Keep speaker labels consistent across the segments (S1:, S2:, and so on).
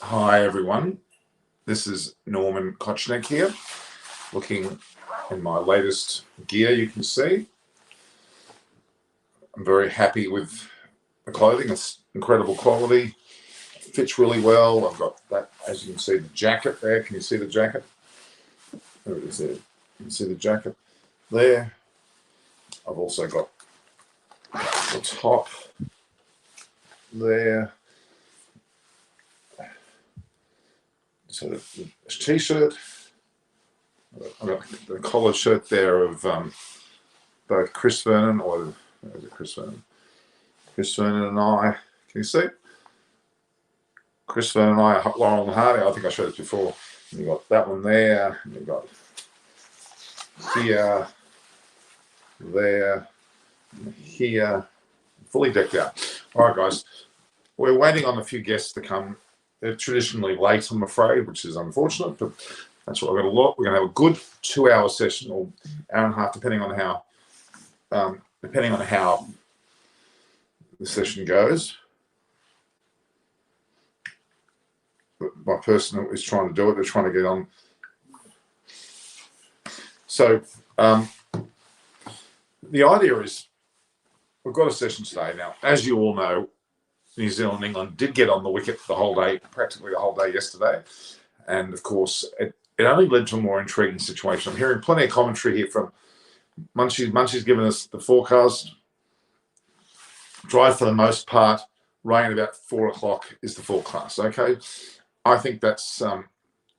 S1: Hi everyone, this is Norman Kochnick here, looking in my latest gear. You can see I'm very happy with the clothing. It's incredible quality, fits really well. I've got that, as you can see, the jacket there. Can you see the jacket? There it is there. You can see the jacket there. I've also got the top there. So the t-shirt. I've got the collared shirt there of both Chris Vernon, or is it Chris Vernon? Chris Vernon and I. Can you see? Chris Vernon and I, Laurel and Hardy. I think I showed it before. And you got that one there. And you got here, there, here, fully decked out. All right, guys. We're waiting on a few guests to come. They're traditionally late, I'm afraid, which is unfortunate, but that's what we're going to look. We're going to have a good 2-hour session, or hour and a half, depending on how the session goes. But my person is trying to do it. They're trying to get on. So the idea is we've got a session today. Now, as you all know, New Zealand and England did get on the wicket the whole day, practically the whole day yesterday. And of course, it only led to a more intriguing situation. I'm hearing plenty of commentary here from Munchie. Munchie's given us the forecast. Dry for the most part, rain about 4 o'clock is the forecast. Okay. I think that's sort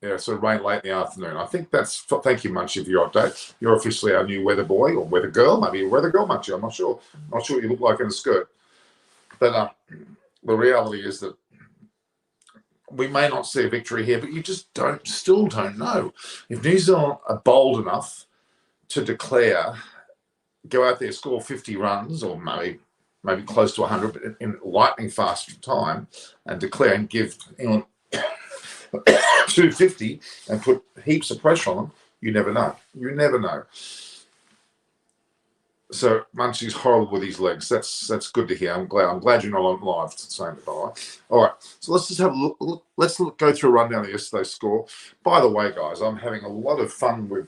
S1: of rain late in the afternoon. I think that's, thank you, Munchie, for your update. You're officially our new weather boy or weather girl, maybe a weather girl, Munchie. I'm not sure. I'm not sure what you look like in a skirt. But the reality is that we may not see a victory here, but you just still don't know. If New Zealand are bold enough to declare, go out there, score 50 runs, or maybe close to 100, but in lightning fast time, and declare and give England 250 and put heaps of pressure on them, you never know. You never know. So Munchie's horrible with his legs. That's good to hear. I'm glad you're not on live saying it, by the way. All right. So let's just have a look. Let's go through a rundown of yesterday's score. By the way, guys, I'm having a lot of fun with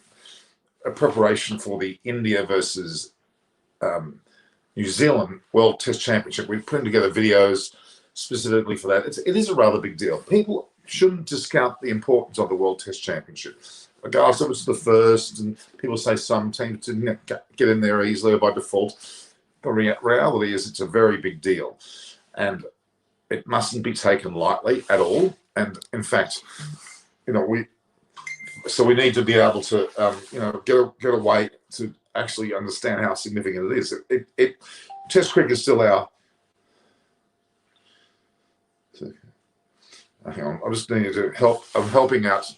S1: a preparation for the India versus New Zealand World Test Championship. We're putting together videos specifically for that. It is a rather big deal. People shouldn't discount the importance of the World Test Championship. Regardless if it's the first, and people say some teams didn't get in there easily or by default. The reality is it's a very big deal, and it mustn't be taken lightly at all. And in fact, we need to be able to get a way to actually understand how significant it is. Test cricket is still our. Hang on, I just need to help. I'm helping out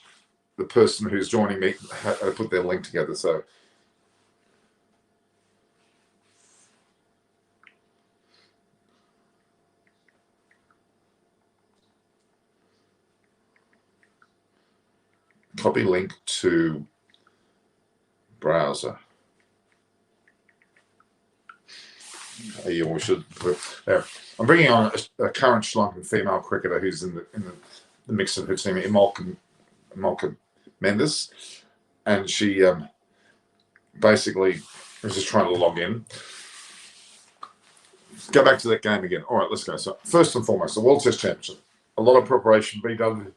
S1: the person who's joining me put their link together. So copy link to browser. Yeah, we should put there. I'm bringing on a current Sri Lankan female cricketer who's in the mix of her team, Imolka Mendes, and she basically is just trying to log in. Go back to that game again. All right, let's go. So first and foremost, the World Test Championship. A lot of preparation being done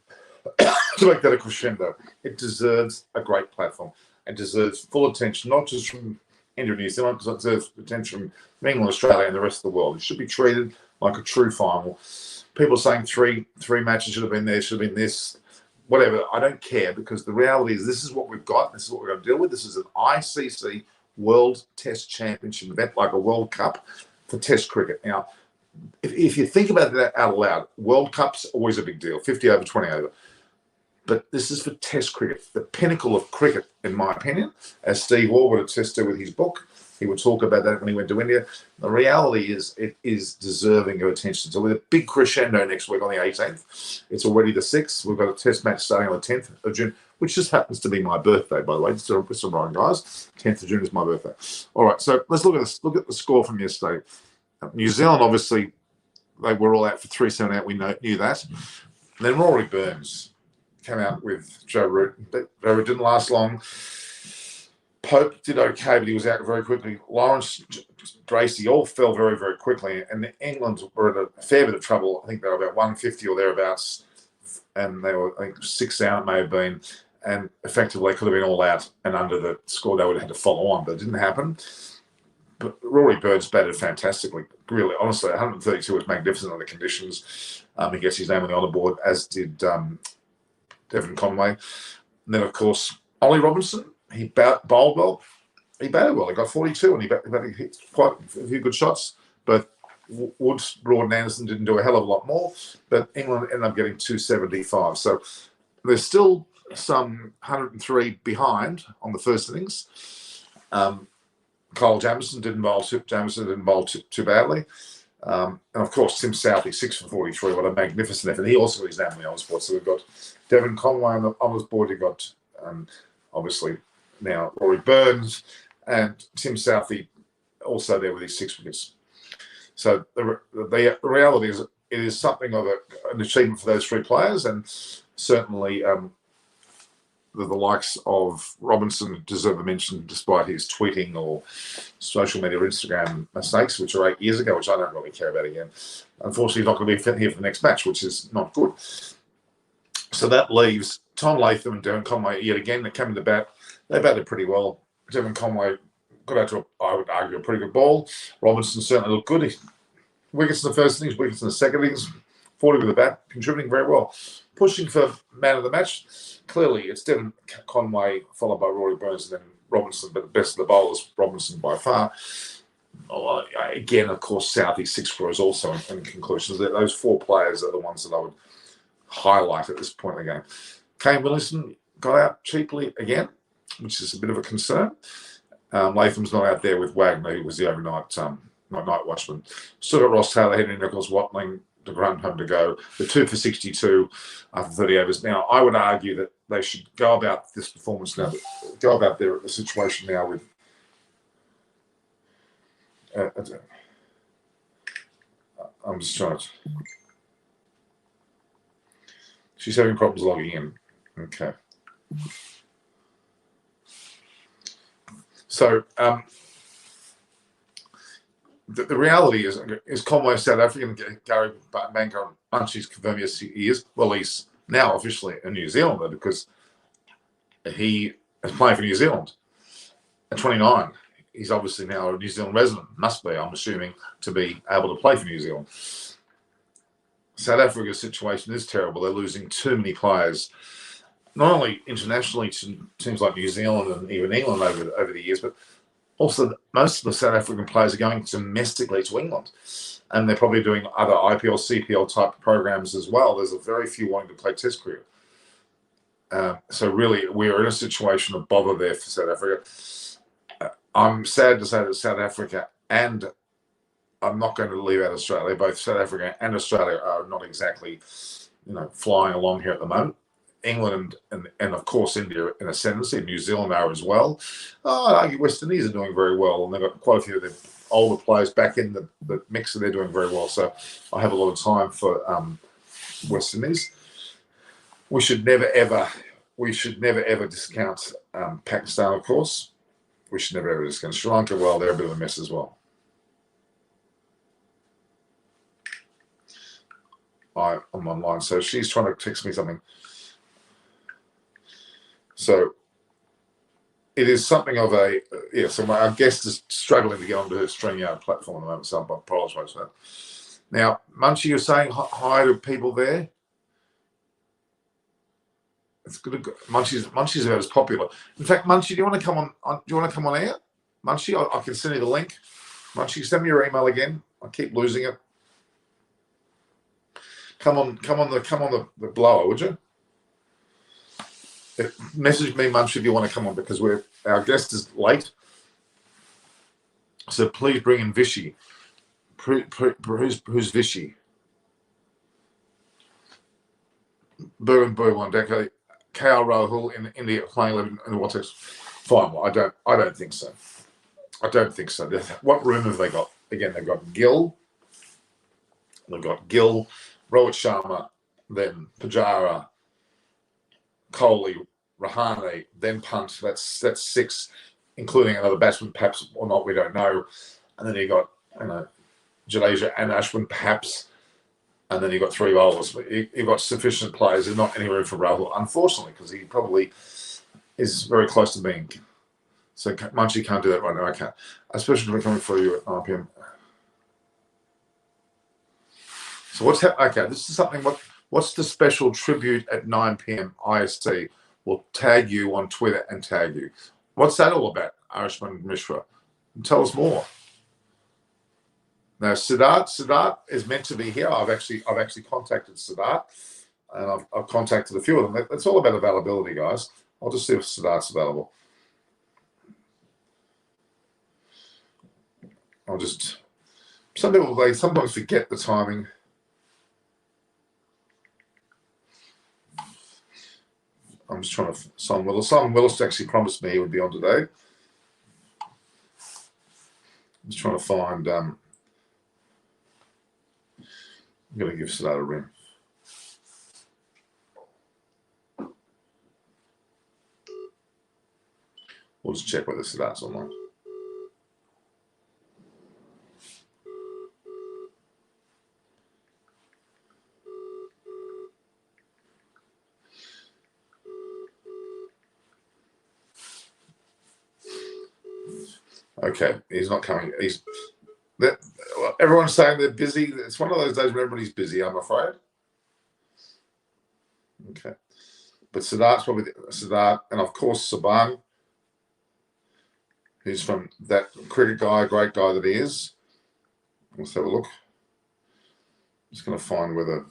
S1: to make that a crescendo. It deserves a great platform and deserves full attention, not just from India and New Zealand, because it deserves attention from England, Australia, and the rest of the world. It should be treated like a true final. People saying three matches should have been there, should have been this. Whatever, I don't care, because the reality is this is what we've got. This is what we're going to deal with. This is an ICC World Test Championship event, like a World Cup for Test cricket. Now, if you think about that out loud, World Cup's always a big deal, 50 over, 20 over. But this is for Test cricket, the pinnacle of cricket, in my opinion, as Steve Waugh would attest to with his book. He would talk about that when he went to India. The reality is it is deserving of attention. So with a big crescendo next week on the 18th, it's already the 6th. We've got a test match starting on the 10th of June, which just happens to be my birthday, by the way. Just to put some wrong, guys. 10th of June is my birthday. All right, so let's look at this. Look at the score from yesterday. New Zealand, obviously, they were all out for 3-7 out. We knew that. then Rory Burns came out with Joe Root. Joe Root didn't last long. Pope did okay, but he was out very quickly. Lawrence, Tracy all fell very, very quickly. And England were in a fair bit of trouble. I think they were about 150 or thereabouts. And they were, I think, 6 out, it may have been. And effectively, they could have been all out and under the score they would have had to follow on, but it didn't happen. But Rory Burns batted fantastically. Really, honestly, 132 was magnificent under the conditions. He gets his name on the honour board, as did Devon Conway. And then, of course, Ollie Robinson. He bowled well. He batted well. He got 42 and he hit quite a few good shots. But Woods, Broad and Anderson didn't do a hell of a lot more. But England ended up getting 275. So there's still some 103 behind on the first innings. Kyle Jamieson didn't bowl too badly. And of course, Tim Southey, 6 for 43. What a magnificent effort. He also got his name on the honours board. So we've got Devon Conway on the honours board. You've got, obviously, now Rory Burns and Tim Southey also there with his 6 wickets. So the reality is it is something of an achievement for those 3 players, and certainly the likes of Robinson deserve a mention despite his tweeting or social media or Instagram mistakes, which are 8 years ago, which I don't really care about again. Unfortunately, he's not going to be here for the next match, which is not good. So that leaves Tom Latham and Devon Conway yet again. They came in the bat. They batted pretty well. Devon Conway got out to, I would argue, a pretty good ball. Robinson certainly looked good. Wickets in the first innings, wickets in the second innings, 40 with the bat, contributing very well. Pushing for man of the match. Clearly, it's Devon Conway, followed by Rory Burns, and then Robinson, but the best of the bowlers, Robinson by far. Again, of course, Southey 6 for is also in conclusions. Those 4 players are the ones that I would highlight at this point in the game. Kane Williamson got out cheaply again, which is a bit of a concern. Latham's not out there with Wagner, who was the overnight night watchman. Still got Ross Taylor, Henry Nichols, Watling, to run home to go. The 2 for 62 after 30 overs. Now, I would argue that they should go about this performance now, go about the situation now with I'm just trying to. She's having problems logging in. Okay. So the reality is Conway South African, Gary Banker Munchie's confirmed yes he is. Well, he's now officially a New Zealander because he is playing for New Zealand. At 29, he's obviously now a New Zealand resident. Must be, I'm assuming, to be able to play for New Zealand. South Africa's situation is terrible. They're losing too many players, not only internationally to teams like New Zealand and even England over the years, but also most of the South African players are going domestically to England. And they're probably doing other IPL, CPL type programs as well. There's a very few wanting to play Test cricket. So really, we're in a situation of bother there for South Africa. I'm sad to say that South Africa, and I'm not going to leave out Australia, both South Africa and Australia are not exactly, flying along here at the moment. England and of course India in ascendancy, New Zealand are as well. I'd argue West Indies are doing very well, and they've got quite a few of their older players back in the mix, and they're doing very well. So I have a lot of time for West Indies. We should never ever discount Pakistan, of course. We should never ever discount Sri Lanka. Well, they're a bit of a mess as well. I'm online, so she's trying to text me something. So it is something of a so our guest is struggling to get onto her StreamYard platform at the moment, so I apologise for that. Now, Munchie, you're saying hi to people there. It's good. Munchie's about as popular. In fact, Munchie, do you want to come on? Do you want to come on air, Munchie? I can send you the link. Munchie, send me your email again. I keep losing it. Come on the blower, would you? Message me, Munch, if you want to come on, because our guest is late. So please bring in Vishy. Who's Vishy? Burn one decade. KL Rahul in India playing 11 in the World Test. Fine. Well, I don't think so. I don't think so. What room have they got? Again, they've got Gill. Rohit Sharma, then Pujara, Kohli, Rahane, then Punt. That's 6, including another batsman, perhaps or not, we don't know. And then you got Jadeja and Ashwin, perhaps. And then you got 3 bowlers. But you've got sufficient players. There's not any room for Rahul, unfortunately, because he probably is very close to being. So Munchie can't do that right now. I can't, especially when coming for you at 9 p.m. So what's okay? This is something. What's the special tribute at 9 p.m. IST? We'll tag you on Twitter and tag you. What's that all about, Arishman Mishra? Tell us more. Now, Siddharth is meant to be here. I've actually contacted Siddharth, and I've contacted a few of them. It's all about availability, guys. I'll just see if Siddharth's available. Some people, they sometimes forget the timing. I'm just trying to, Simon Willis actually promised me he would be on today. I'm just trying to find, I'm going to give Siddharth a ring. We'll just check whether Siddharth's online. Okay, he's not coming. Everyone's saying they're busy. It's one of those days when everybody's busy, I'm afraid. Okay. But Siddharth's probably Siddharth, and of course Saban, who's from that cricket guy, great guy that he is. Let's have a look. I'm just going to find whether.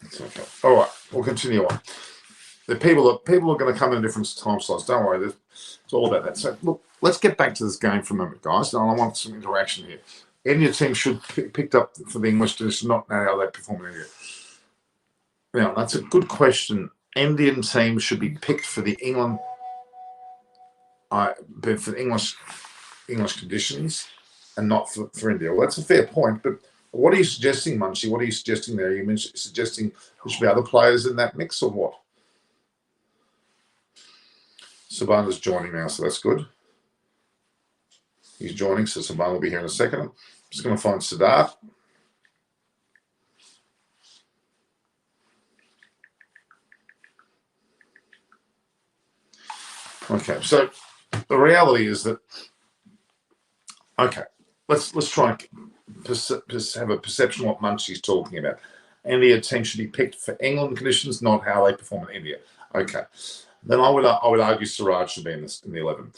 S1: It's okay. All right, we'll continue on. The people are going to come in different time slots. Don't worry, it's all about that. So look, let's get back to this game for a moment, guys. And I want some interaction here. India team should picked up for the English to not know how they perform in India. Now that's a good question. Indian team should be picked for the England, for the English conditions, and not for India. Well, that's a fair point, but what are you suggesting, Munchie? What are you suggesting there? You suggesting there should be other players in that mix, or what? Sabana's joining now, so that's good. He's joining, so Sabana will be here in a second. I'm just going to find Siddharth. Okay, so the reality is that, okay, let's try and have a perception of what Munchie's talking about. India team should be picked for England conditions, not how they perform in India. Okay. Then I would argue Siraj should be in the 11,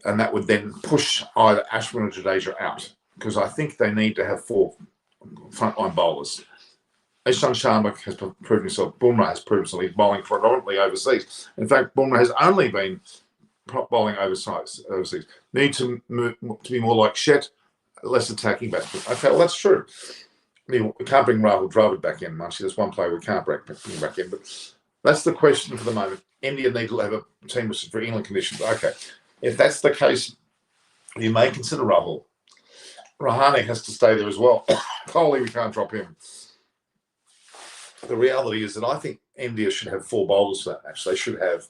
S1: and that would then push either Ashwin or Jadeja out, because I think they need to have 4 frontline bowlers. Ishant Sharma has proven himself. Bumrah has proven himself. He's bowling predominantly overseas. In fact, Bumrah has only been bowling overseas. Need to be more like Shet, less attacking batsman. Okay, well that's true. We can't bring Rahul Dravid back in, Munchie. There's one player we can't bring back in, but that's the question for the moment. India need to have a team for England conditions. Okay, if that's the case, you may consider Rahul. Rahane has to stay there as well. Kohli, we can't drop him. The reality is that I think India should have 4 bowlers for that match. They should have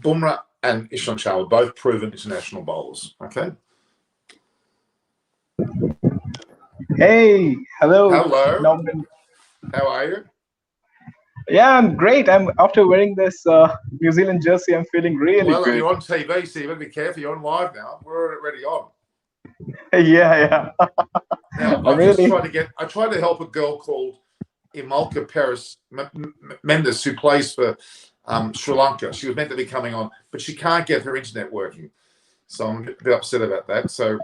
S1: Bumrah and Ishant Sharma, both proven international bowlers. Okay.
S2: Hey, hello.
S1: Hello.
S2: Norman.
S1: How are you?
S2: Yeah, I'm great. I'm after wearing this New Zealand jersey. I'm feeling really
S1: well.
S2: good.
S1: You're on TV, so you better be careful. You're on live now. We're already on.
S2: Yeah.
S1: Now, I tried to help a girl called Imalka Paris Mendes, who plays for Sri Lanka. She was meant to be coming on, but she can't get her internet working. So I'm a bit upset about that. So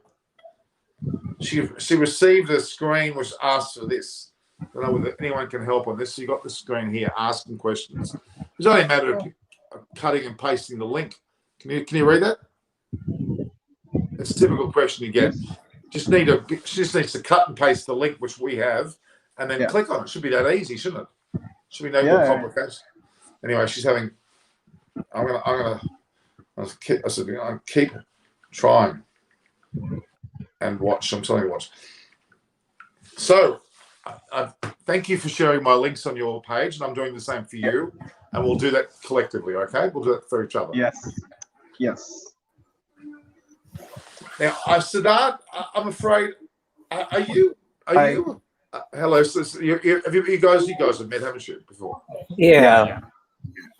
S1: she received a screen which asked for this. I don't know whether anyone can help on this. So you got the screen here asking questions. It's only a matter of cutting and pasting the link. Can you read that? It's a typical question you get. She just needs to cut and paste the link which we have, and then click on it. Should be that easy, shouldn't it? Should be no more complications. Anyway, she's having. I said, keep trying. and watch. I'm telling you, watch. So, I thank you for sharing my links on your page, and I'm doing the same for you. And we'll do that collectively, okay? We'll do that for each other.
S2: Yes.
S1: Now, Siddharth, I'm afraid. Are you? Hello. So you guys have met, haven't you, before?
S3: Yeah.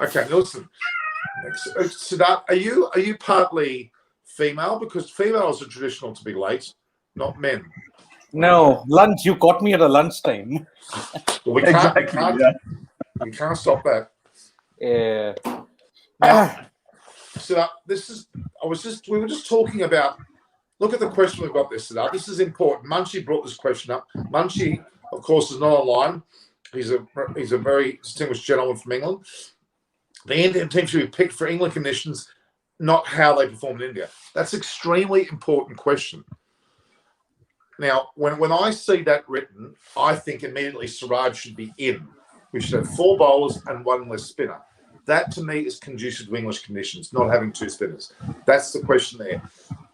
S1: Okay. Now listen, Siddharth, are you partly female? Because females are traditional to be late, not men.
S3: No, lunch. You caught me at a lunchtime.
S1: Well, we can't stop that.
S3: Yeah.
S1: Now, Siddharth, we were just talking about. Look at the question we've got there, Siddharth. This is important. Munchie brought this question up. Munchie, of course, is not online. He's a very distinguished gentleman from England. The Indian team should be picked for England conditions, not how they perform in India. That's an extremely important question. Now, when I see that written, I think immediately Siraj should be in. We should have 4 bowlers and 1 less spinner. That, to me, is conducive to English conditions, not having 2 spinners. That's the question there.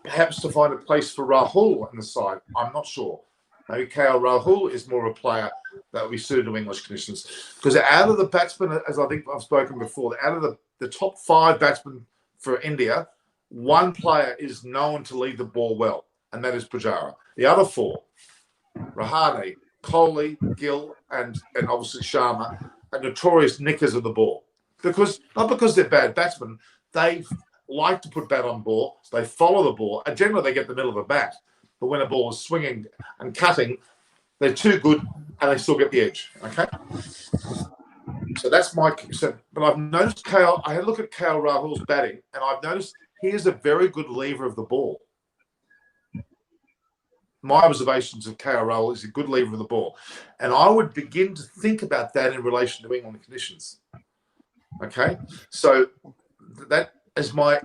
S1: Perhaps to find a place for Rahul on the side, I'm not sure. Maybe KL Rahul is more a player that will be suited to English conditions. Because out of the batsmen, as I think I've spoken before, out of the top 5 batsmen for India, 1 player is known to lead the ball well, and that is Pujara. The other 4, Rahane, Kohli, Gill, and obviously Sharma, are notorious nickers of the ball. Not because they're bad batsmen, they like to put bat on ball, so they follow the ball, and generally they get the middle of the bat. But when a ball is swinging and cutting, they're too good, and they still get the edge. Okay, so that's my. But I've noticed I had a look at KL Rahul's batting, and I've noticed he is a very good lever of the ball. My observations of KL Rahul is a good lever of the ball, and I would begin to think about that in relation to England conditions. Okay, so that is I'm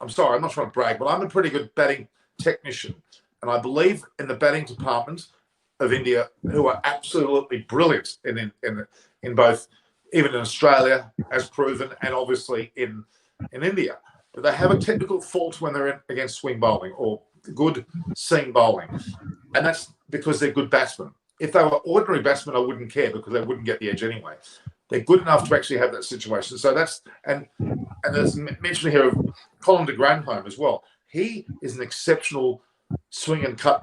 S1: sorry, I'm not trying to brag, but I'm a pretty good batting technician, and I believe in the batting department of India, who are absolutely brilliant in both, even in Australia, as proven, and obviously in India. But they have a technical fault when they're against swing bowling or good seam bowling, and that's because they're good batsmen. If they were ordinary batsmen, I wouldn't care because they wouldn't get the edge anyway. They're good enough to actually have that situation. So that's and there's mention here of Colin de Grandhomme as well. He is an exceptional swing and cut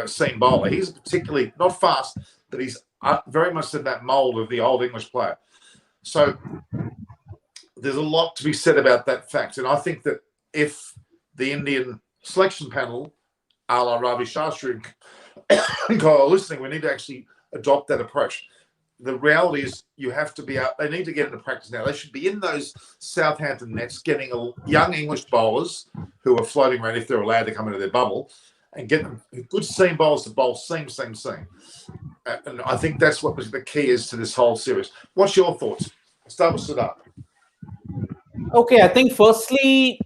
S1: seam bowler. He's particularly not fast, but he's very much in that mould of the old English player. So there's a lot to be said about that fact. And I think that if the Indian selection panel, a la Ravi Shastri and are listening, we need to actually adopt that approach. The reality is you have to be out. They need to get into practice now. They should be in those Southampton nets, getting young English bowlers who are floating around, if they're allowed to come into their bubble, and get them good seam bowlers to bowl seam. And I think that's what the key is to this whole series. What's your thoughts? I'll start with Siddharth.
S3: Okay, I think firstly,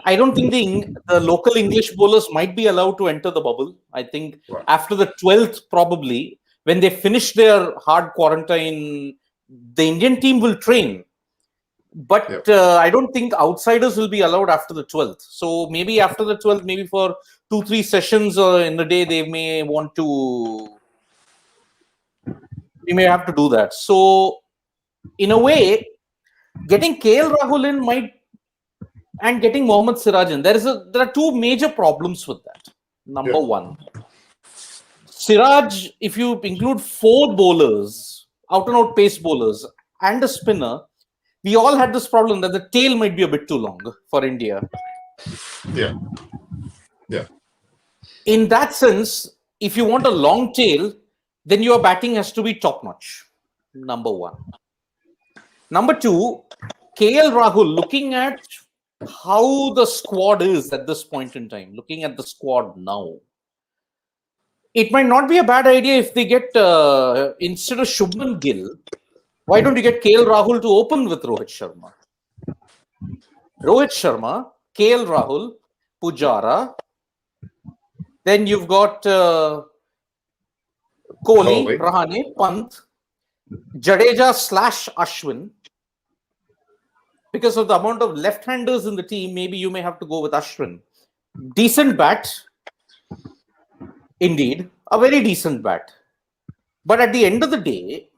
S3: I don't think the local English bowlers might be allowed to enter the bubble. I think after the 12th, probably, when they finish their hard quarantine, the Indian team will train. But I don't think outsiders will be allowed after the 12th. So maybe after the 12th, maybe for 2-3 sessions in the day, they may want to. We may have to do that. So in a way, getting KL Rahul in and getting Mohammad Siraj in, there are 2 major problems with that. Number 1, Siraj, if you include 4 bowlers, out and out pace bowlers, and a spinner, we all had this problem that the tail might be a bit too long for India.
S1: Yeah.
S3: In that sense, if you want a long tail, then your batting has to be top notch. Number 1. Number 2, KL Rahul, looking at how the squad is at this point in time, looking at the squad now, it might not be a bad idea if they get, instead of Shubman Gill, why don't you get KL Rahul to open with Rohit Sharma? Rohit Sharma, KL Rahul, Pujara. Then you've got Kohli, Rahane, Pant, Jadeja / Ashwin. Because of the amount of left-handers in the team, maybe you may have to go with Ashwin. Decent bat, indeed, a very decent bat. But at the end of the day,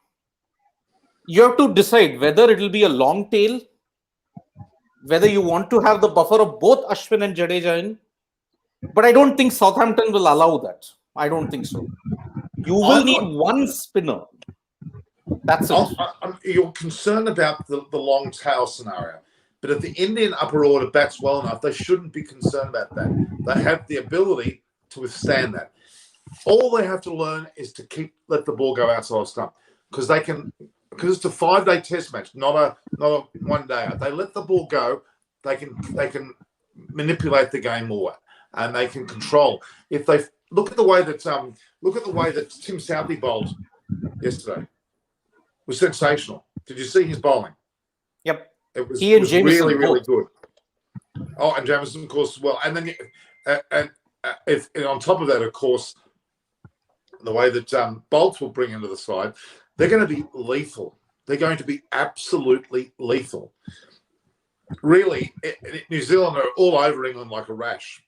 S3: you have to decide whether it will be a long tail, whether you want to have the buffer of both Ashwin and Jadeja in. But I don't think Southampton will allow that. I don't think so. You will need one spinner. That's it.
S1: You're concerned about the long tail scenario. But if the Indian upper order bats well enough, they shouldn't be concerned about that. They have the ability to withstand that. All they have to learn is to let the ball go outside stump, because it's a 5-day test match, not a 1 day. If they let the ball go, they can manipulate the game more and they can control. If they look at the way that Tim Southey bowled yesterday, it was sensational. Did you see his bowling?
S3: Yep.
S1: It was
S3: Jamieson
S1: really, really
S3: both.
S1: good. Oh, and Jamieson, of course, as well. And then, and on top of that, of course, the way that Bolts will bring into the side, they're going to be lethal. They're going to be absolutely lethal. Really, New Zealand are all over England like a rash,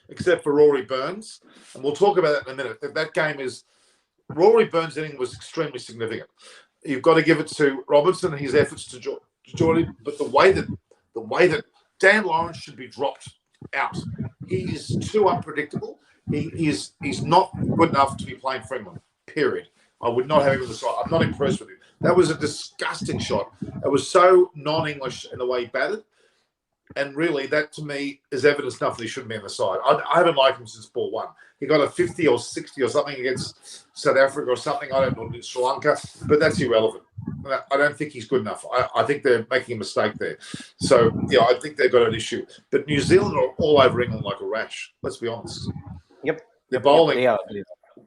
S1: except for Rory Burns. And we'll talk about that in a minute. That game is Rory Burns' inning was extremely significant. You've got to give it to Robertson and his efforts to Geordie, but the way that Dan Lawrence should be dropped out, he is too unpredictable. He's not good enough to be playing for England. Period. I would not have him on the side. I'm not impressed with him. That was a disgusting shot. It was so non-English in the way he batted. And really, that to me is evidence enough that he shouldn't be on the side. I haven't liked him since ball one. He got a 50 or 60 or something against South Africa or something. I don't know, in Sri Lanka, but that's irrelevant. I don't think he's good enough. I think they're making a mistake there. So, yeah, I think they've got an issue. But New Zealand are all over England like a rash. Let's be honest.
S3: Yep.
S1: They're bowling.
S3: Yeah.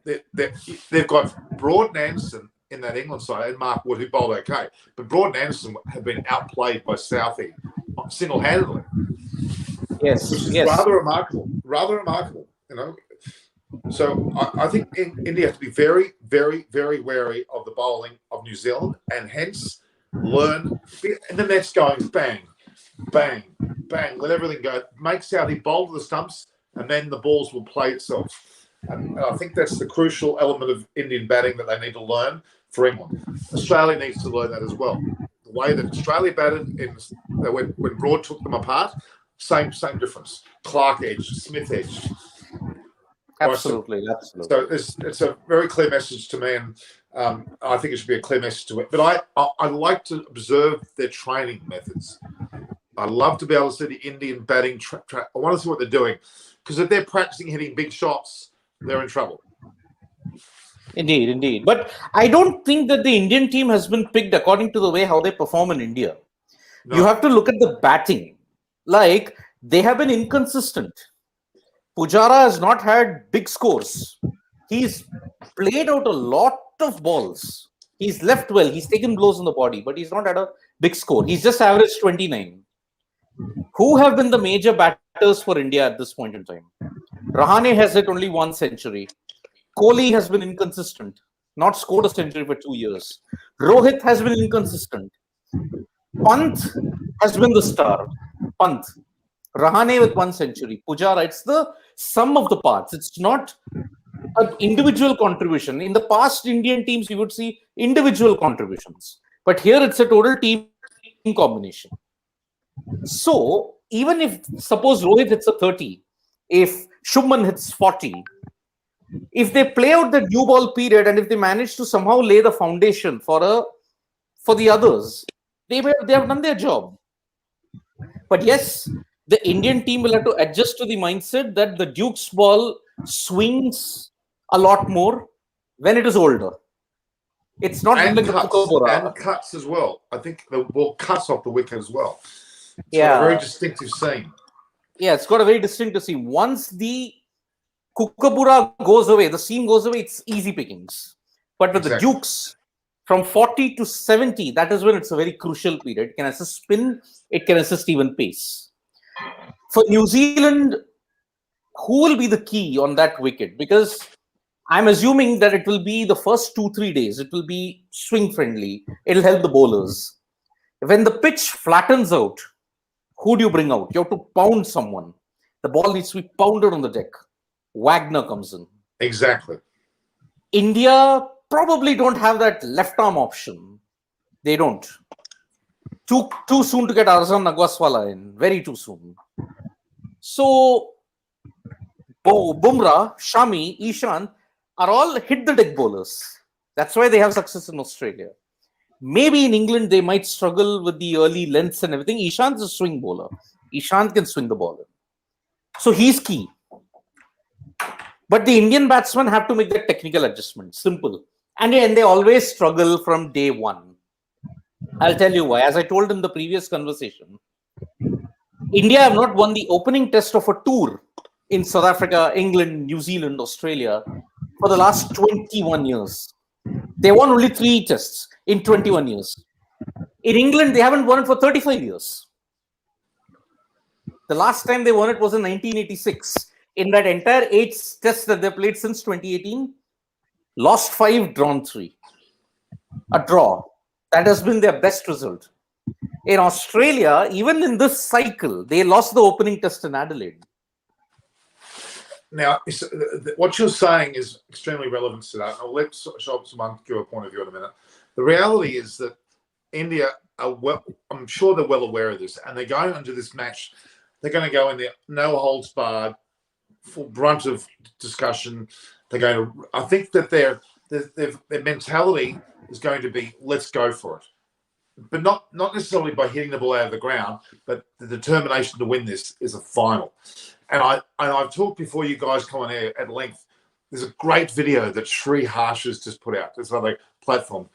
S1: They've got Broad and Anderson in that England side and Mark Wood, who bowled okay. But Broad and Anderson have been outplayed by Southey single-handedly.
S3: Yes.
S1: Which is
S3: yes.
S1: rather remarkable, you know. So I think India has to be very, very, very wary of the bowling of New Zealand and hence learn. And the net's going bang, bang, bang, let everything go. Make Southey bowl to the stumps and then the balls will play itself. And I think that's the crucial element of Indian batting that they need to learn for England. Australia needs to learn that as well. The way that Australia batted when Broad took them apart, same difference. Clark edge, Smith edge.
S3: Absolutely.
S1: So it's a very clear message to me, and I think it should be a clear message to it. But I like to observe their training methods. I love to be able to see the Indian batting. I want to see what they're doing, because if they're practicing hitting big shots, they're in trouble.
S3: Indeed. But I don't think that the Indian team has been picked according to the way how they perform in India. No. You have to look at the batting. Like, they have been inconsistent. Pujara has not had big scores. He's played out a lot of balls. He's left well. He's taken blows on the body, but he's not had a big score. He's just averaged 29. Who have been the major batters for India at this point in time? Rahane has hit only 1 century. Kohli has been inconsistent. Not scored a century for 2 years. Rohit has been inconsistent. Pant has been the star. Pant. Rahane with 1 century. Pujara, it's the sum of the parts. It's not an individual contribution. In the past Indian teams, you would see individual contributions. But here it's a total team combination. So, even if, suppose Rohit hits a 30, if Shubman hits 40, if they play out the new ball period and if they manage to somehow lay the foundation for the others, they have done their job. But yes, the Indian team will have to adjust to the mindset that the Duke's ball swings a lot more when it is older. It's not
S1: and
S3: like
S1: cuts as well. I think the ball cuts off the wicket as well. It's
S3: a
S1: very distinctive scene.
S3: Yeah, it's got a very distinctive scene. Once the Kookaburra goes away, the seam goes away, it's easy pickings. But with the Dukes, from 40 to 70, that is when it's a very crucial period. It can assist spin, it can assist even pace. For New Zealand, who will be the key on that wicket? Because I'm assuming that it will be the first 2-3 days. It will be swing friendly. It'll help the bowlers. When the pitch flattens out, who do you bring out? You have to pound someone. The ball needs to be pounded on the deck. Wagner comes in.
S1: Exactly.
S3: India probably don't have that left arm option. They don't. Too soon to get Arzan Nagwaswala in. Very too soon. So Bumrah, Shami, Ishan are all hit the deck bowlers. That's why they have success in Australia. Maybe in England they might struggle with the early lengths and everything. Ishant's a swing bowler. Ishant can swing the ball in. So he's key. But the Indian batsmen have to make that technical adjustment. Simple. And they always struggle from day one. I'll tell you why. As I told in the previous conversation, India have not won the opening test of a tour in South Africa, England, New Zealand, Australia for the last 21 years. They won only 3 tests in 21 years. In England, they haven't won it for 35 years. The last time they won it was in 1986. In that entire 8 tests that they played since 2018, lost 5, drawn 3. A draw. That has been their best result. In Australia, even in this cycle, they lost the opening test in Adelaide.
S1: Now, what you're saying is extremely relevant to that. I'll let someone give a point of view in a minute. The reality is that India are I'm sure they're well aware of this, and they're going into this match. They're going to go in there, no holds barred, full brunt of discussion. They're going to. I think that their mentality is going to be, let's go for it, but not necessarily by hitting the ball out of the ground, but the determination to win this is a final. And I've talked before you guys come on air at length. There's a great video that Sri Harsh has just put out. There's another platform.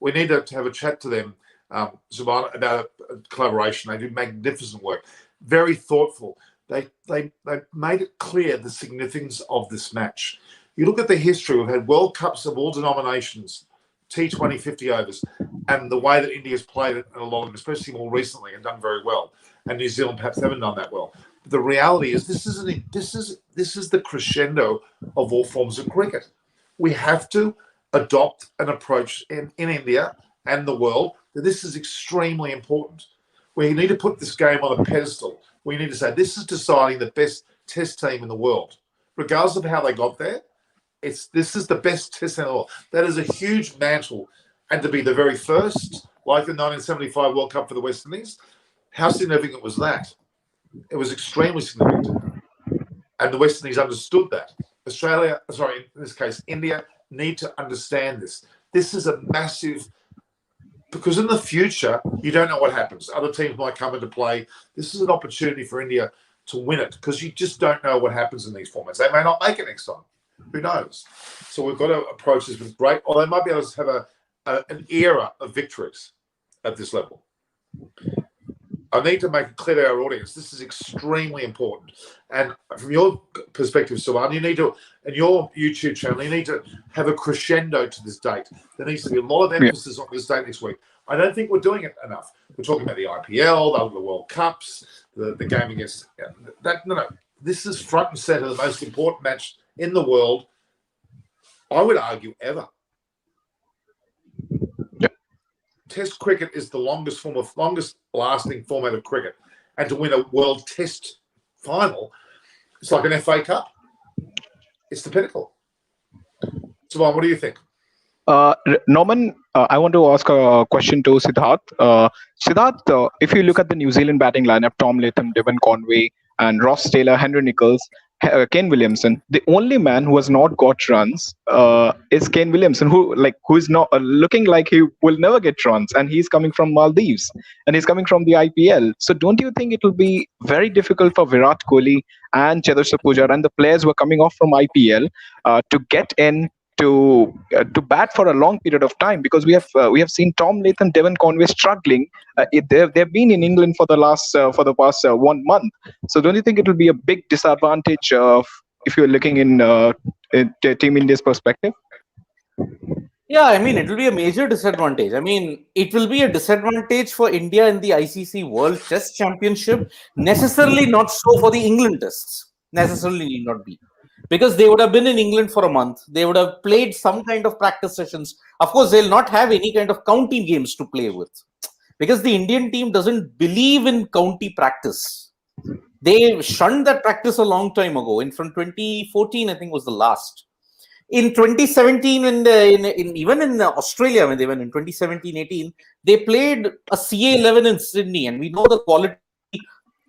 S1: We need to have a chat to them, Zubair, about a collaboration. They do magnificent work, very thoughtful. They made it clear the significance of this match. You look at the history. We've had World Cups of all denominations, T20 50 overs, and the way that India's played it in a lot of them, especially more recently, and done very well. And New Zealand perhaps haven't done that well. But the reality is this is the crescendo of all forms of cricket. We have to adopt an approach in India and the world that this is extremely important. We need to put this game on a pedestal. We need to say this is deciding the best test team in the world. Regardless of how they got there, this is the best test in the world. That is a huge mantle. And to be the very first, like the 1975 World Cup for the West Indies, how significant was that? It was extremely significant. And the West Indies understood that. In this case, India need to understand this. This is a massive, because in the future, you don't know what happens. Other teams might come into play. This is an opportunity for India to win it because you just don't know what happens in these formats. They may not make it next time. Who knows? So we've got to approach this with great, or they might be able to have an era of victories at this level. I need to make it clear to our audience, this is extremely important. And from your perspective, Suman, you need to, in your YouTube channel, you need to have a crescendo to this date. There needs to be a lot of emphasis on this date next week. I don't think we're doing it enough. We're talking about the IPL, the World Cups, the game against that. No. This is front and center, the most important match in the world, I would argue, ever. Test cricket is the longest lasting format of cricket, and to win a World Test final, it's like an FA Cup. It's the pinnacle. So, what do you think?
S2: Norman, I want to ask a question to Siddharth. Siddharth, if you look at the New Zealand batting lineup, Tom Latham, Devon Conway, and Ross Taylor, Henry Nicholls, Kane Williamson, the only man who has not got runs is Kane Williamson, who is not looking like he will never get runs, and he's coming from Maldives and he's coming from the IPL. So don't you think it will be very difficult for Virat Kohli and Cheteshwar Pujara and the players who are coming off from IPL to get in to bat for a long period of time? Because we have seen Tom Latham, Devon Conway struggling. They've been in England for the past 1 month. So don't you think it will be a big disadvantage if you're looking in Team India's perspective?
S3: Yeah, I mean, it will be a major disadvantage. I mean, it will be a disadvantage for India in the ICC World Test Championship. Necessarily not so for the England tests. Necessarily need not be. Because they would have been in England for a month. They would have played some kind of practice sessions. Of course, they'll not have any kind of county games to play with. Because the Indian team doesn't believe in county practice. They shunned that practice a long time ago. From 2014, I think was the last. In 2017, even in Australia, when they went in 2017-18, they played a CA11 in Sydney, and we know the quality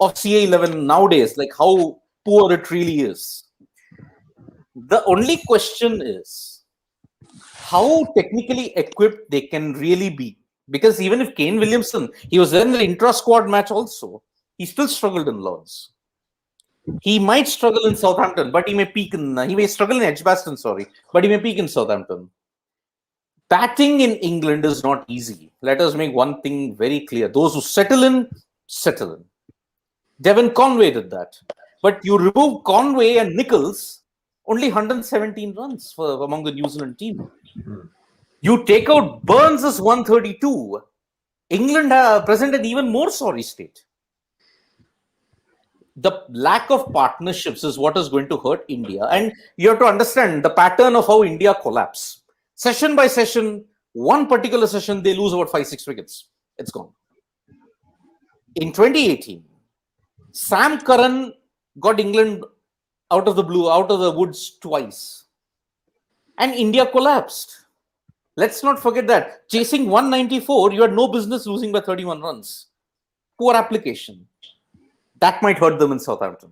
S3: of CA11 nowadays, like how poor it really is. The only question is how technically equipped they can really be. Because even if Kane Williamson, he was there in the intra-squad match also, he still struggled in Lords. He might struggle in Southampton, but he may struggle in Edgbaston, but he may peak in Southampton. Batting in England is not easy. Let us make one thing very clear. Those who settle in, settle in. Devon Conway did that. But you remove Conway and Nichols, only 117 runs among the New Zealand team. You take out Burns' 132. England present an even more sorry state. The lack of partnerships is what is going to hurt India. And you have to understand the pattern of how India collapse. Session by session, one particular session, they lose about 5-6 wickets. It's gone. In 2018, Sam Curran got England out of the woods twice. And India collapsed. Let's not forget that. Chasing 194, you had no business losing by 31 runs. Poor application. That might hurt them in Southampton.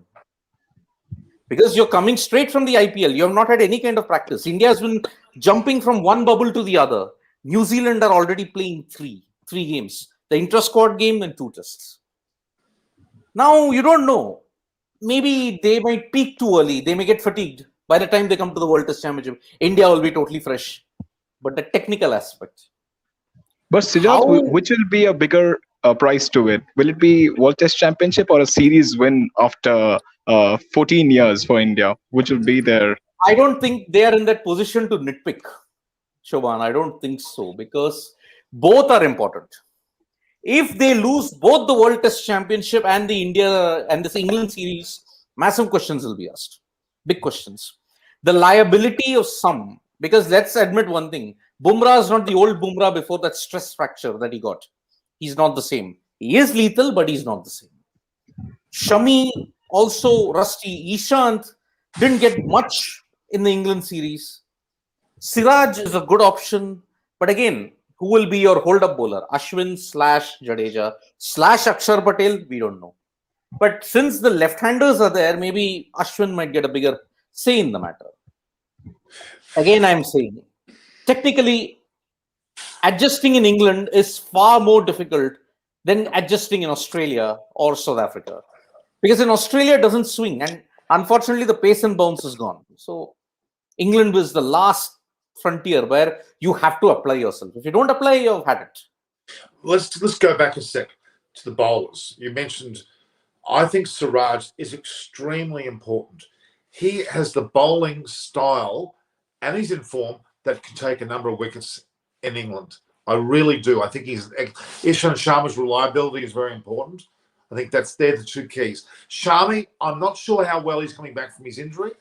S3: Because you're coming straight from the IPL. You have not had any kind of practice. India has been jumping from one bubble to the other. New Zealand are already playing three games. The intra-squad game and 2 tests. Now, you don't know. Maybe they might peak too early. They may get fatigued. By the time they come to the World Test Championship, India will be totally fresh. But the technical aspect.
S2: But Siddharth, which will be a bigger price to it? Will it be World Test Championship or a series win after 14 years for India? Which will be their...
S3: I don't think they are in that position to nitpick, Shobhan. I don't think so, because both are important. If they lose both the World Test Championship and the India and this England series, massive questions will be asked. Big questions. The liability of some, because let's admit one thing, Bumrah is not the old Bumrah before that stress fracture that he got. He's not the same. He is lethal, but he's not the same. Shami, also rusty. Ishant didn't get much in the England series. Siraj is a good option, but again, who will be your hold-up bowler? Ashwin / Jadeja / Akshar Patel? We don't know. But since the left-handers are there, maybe Ashwin might get a bigger say in the matter. Again, I'm saying, technically, adjusting in England is far more difficult than adjusting in Australia or South Africa. Because in Australia, it doesn't swing. And unfortunately, the pace and bounce is gone. So England was the last frontier where you have to apply yourself. If you don't apply, you've had it.
S1: Let's go back a sec to the bowlers. You mentioned, I think Siraj is extremely important. He has the bowling style and he's in form that can take a number of wickets in England. I really do. I think Ishan Sharma's reliability is very important. I think they're the 2 keys. Shami, I'm not sure how well he's coming back from his injury.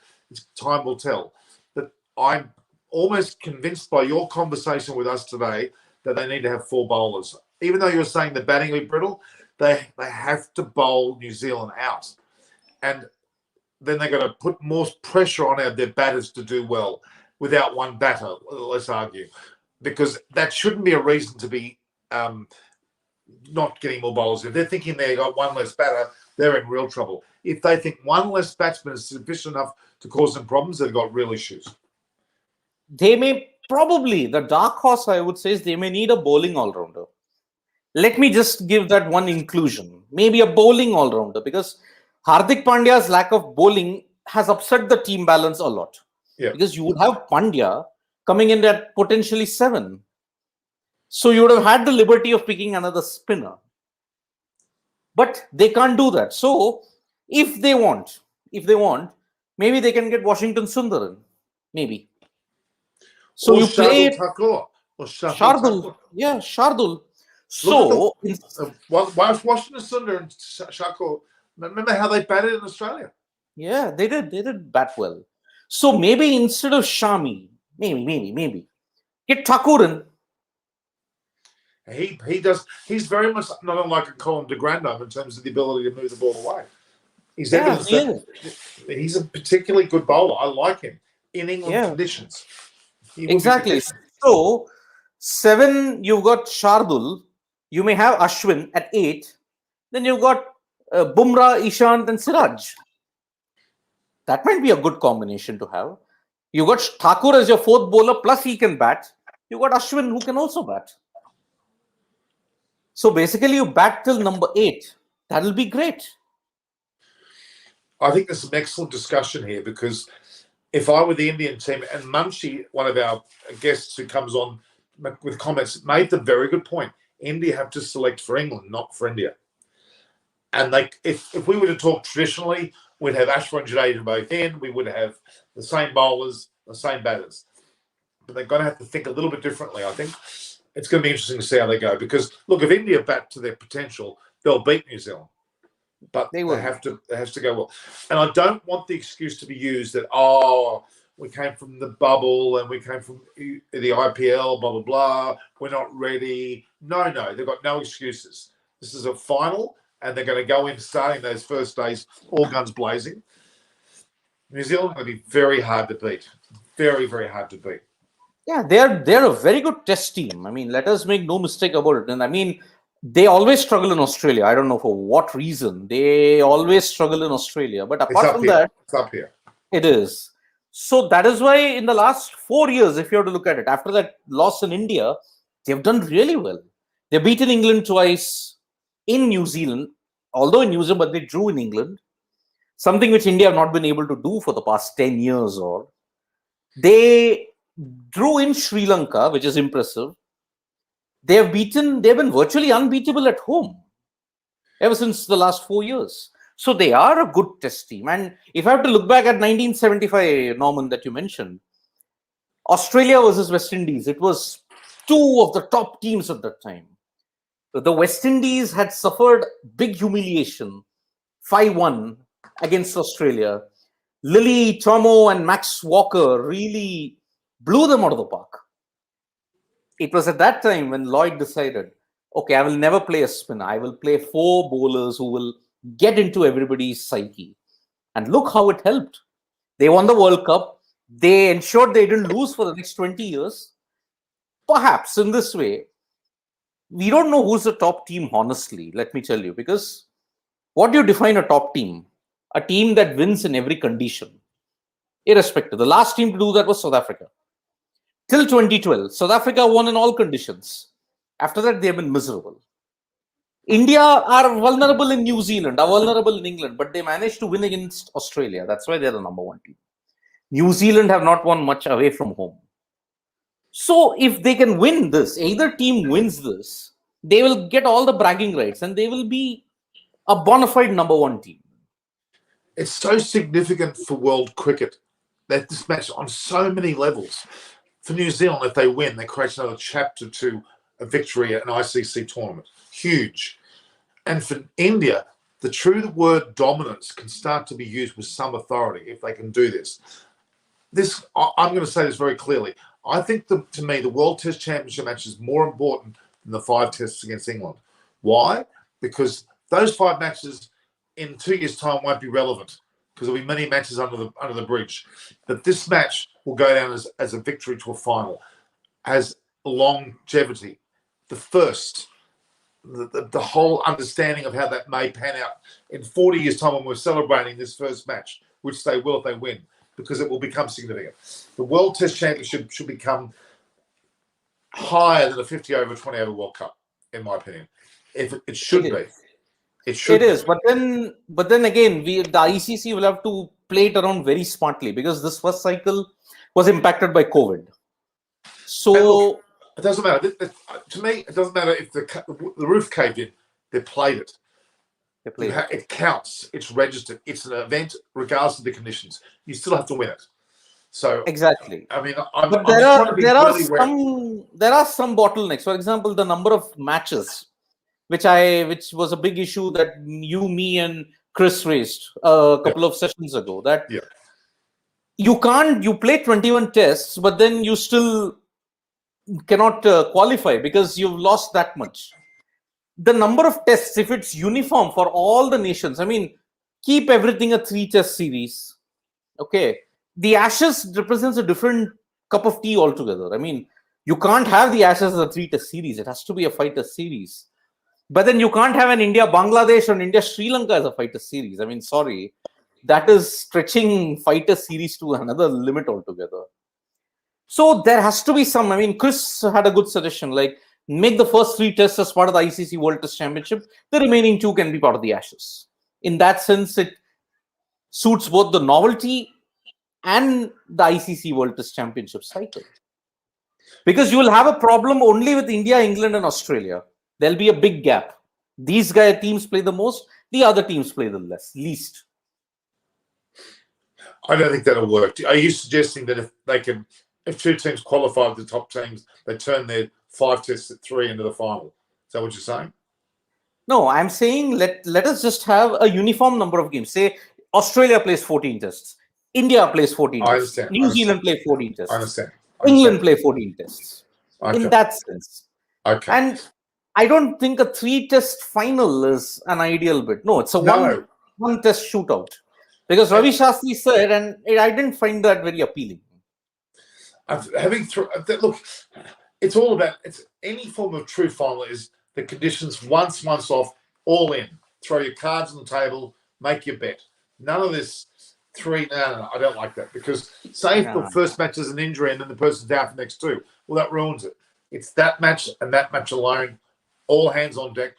S1: Time will tell. But I'm almost convinced by your conversation with us today that they need to have 4 bowlers. Even though you're saying the batting will be brittle, they have to bowl New Zealand out. And then they're going to put more pressure on their batters to do well without one batter, let's argue. Because that shouldn't be a reason to be not getting more bowlers. If they're thinking they got one less batter, they're in real trouble. If they think one less batsman is sufficient enough to cause them problems, they've got real issues.
S3: They may probably, the dark horse I would say is they may need a bowling all-rounder. Let me just give that one inclusion. Maybe a bowling all-rounder, because Hardik Pandya's lack of bowling has upset the team balance a lot.
S1: Yeah.
S3: Because you would have Pandya coming in at potentially 7. So you would have had the liberty of picking another spinner. But they can't do that. So if they want, maybe they can get Washington Sundaran. Maybe. So you play Shardul. Yeah, Shardul. So
S1: Washington Sundar and Shako, remember how they batted in Australia?
S3: Yeah, they did bat well. So maybe instead of Shami, maybe get Thakuran.
S1: He's very much not unlike a Colin de Grandhomme in terms of the ability to move the ball away. He's
S3: Yeah,
S1: evidence
S3: he
S1: that he's a particularly good bowler. I like him in England
S3: Yeah.
S1: conditions. He would be
S3: Exactly.
S1: conditioned.
S3: So 7, you've got Shardul. You may have Ashwin at 8. Then you've got Bumrah, Ishant, and Siraj. That might be a good combination to have. You've got Thakur as your 4th bowler, plus he can bat. You've got Ashwin who can also bat. So basically, you bat till number 8. That'll be great.
S1: I think there's some excellent discussion here because if I were the Indian team, and Munshi, one of our guests who comes on with comments, made the very good point. India have to select for England, not for India. And if we were to talk traditionally, we'd have Ashwin and Jadeja both in. We would have the same bowlers, the same batters. But they're going to have to think a little bit differently, I think. It's going to be interesting to see how they go. Because, look, if India bat to their potential, they'll beat New Zealand. But they have to go well. And I don't want the excuse to be used that, we came from the bubble and we came from the IPL, blah, blah, blah. We're not ready. No, they've got no excuses. This is a final, and they're going to go in starting those first days, all guns blazing. New Zealand going to be very hard to beat. Very, very hard to beat.
S3: Yeah, they're a very good test team. I mean, let us make no mistake about it. And I mean, they always struggle in Australia. I don't know for what reason. They always struggle in Australia. But apart from that,
S1: it's up here.
S3: It is. So that is why in the last 4 years, if you have to look at it, after that loss in India, they've done really well. They've beaten England twice in New Zealand, although in New Zealand, but they drew in England. Something which India have not been able to do for the past 10 years or. They drew in Sri Lanka, which is impressive. They've been virtually unbeatable at home ever since the last 4 years. So they are a good test team. And if I have to look back at 1975, Norman, that you mentioned, Australia versus West Indies, it was 2 of the top teams at that time. The West Indies had suffered big humiliation, 5-1 against Australia. Lily, Tomo, and Max Walker really blew them out of the park. It was at that time when Lloyd decided, okay, I will never play a spinner. I will play 4 bowlers who will get into everybody's psyche. And look how it helped. They won the World Cup. They ensured they didn't lose for the next 20 years. Perhaps in this way, we don't know who's the top team, honestly, let me tell you. Because what do you define a top team? A team that wins in every condition, irrespective. The last team to do that was South Africa. Till 2012, South Africa won in all conditions. After that, they have been miserable. India are vulnerable in New Zealand, are vulnerable in England, but they managed to win against Australia. That's why they're the number 1 team. New Zealand have not won much away from home. So if they can win this, either team wins this, they will get all the bragging rights and they will be a bona fide number 1 team.
S1: It's so significant for world cricket that this match on so many levels. For New Zealand, if they win, they create another chapter to a victory at an ICC tournament. Huge. And for India, the true word dominance can start to be used with some authority if they can do this. I'm going to say this very clearly. I think, to me, the World Test Championship match is more important than the 5 tests against England. Why? Because those 5 matches in 2 years' time won't be relevant because there'll be many matches under the bridge. But this match will go down as a victory to a final, as longevity. The first, the whole understanding of how that may pan out in 40 years' time when we're celebrating this first match, which they will if they win, because it will become significant. The World Test Championship should become higher than a 50 over 20 over World Cup, in my opinion. If it should be. It should.
S3: It is, but then again, the ICC will have to play it around very smartly because this first cycle was impacted by COVID. So
S1: look, it doesn't matter. To me, it doesn't matter if the roof caved in. They played it. It counts. It's registered. It's an event, regardless of the conditions. You still have to win it. So
S3: exactly.
S1: I mean,
S3: but there are some bottlenecks. For example, the number of matches, which was a big issue that you, me, and Chris raised a couple of sessions ago. That you play 21 tests, but then you still cannot qualify because you've lost that much. The number of tests, if it's uniform for all the nations, I mean, keep everything a 3-test series. Okay. The Ashes represents a different cup of tea altogether. I mean, you can't have the Ashes as a 3-test series. It has to be a 5-test series. But then you can't have an India-Bangladesh or India-Sri Lanka as a 5-test series. I mean, sorry. That is stretching 5-test series to another limit altogether. So there has to be some, I mean, Chris had a good suggestion, like make the first 3 tests as part of the ICC World Test Championship. The remaining 2 can be part of the Ashes. In that sense, it suits both the novelty and the ICC World Test Championship cycle. Because you will have a problem only with India, England, and Australia. There'll be a big gap. These teams play the most, the other teams play the least.
S1: I don't think that'll work. Are you suggesting that if 2 teams qualify with the top teams, they turn their 5 tests at 3 into the final? Is that what you're saying?
S3: No, I'm saying let us just have a uniform number of games. Say Australia plays 14 tests, India plays 14 tests, New Zealand play 14 tests,
S1: I understand.
S3: England play 14 tests.
S1: Okay.
S3: In that sense.
S1: Okay.
S3: And I don't think a 3-test final is an ideal bit. No, it's a one test shootout. Because Ravi Shastri said, and I didn't find that very appealing.
S1: Look, it's all about any form of true final is the conditions once off, all in. Throw your cards on the table, make your bet. None of this 3. No, I don't like that, because say if the first match is an injury and then the person's down for the next 2, well, that ruins it. It's that match and that match alone, all hands on deck.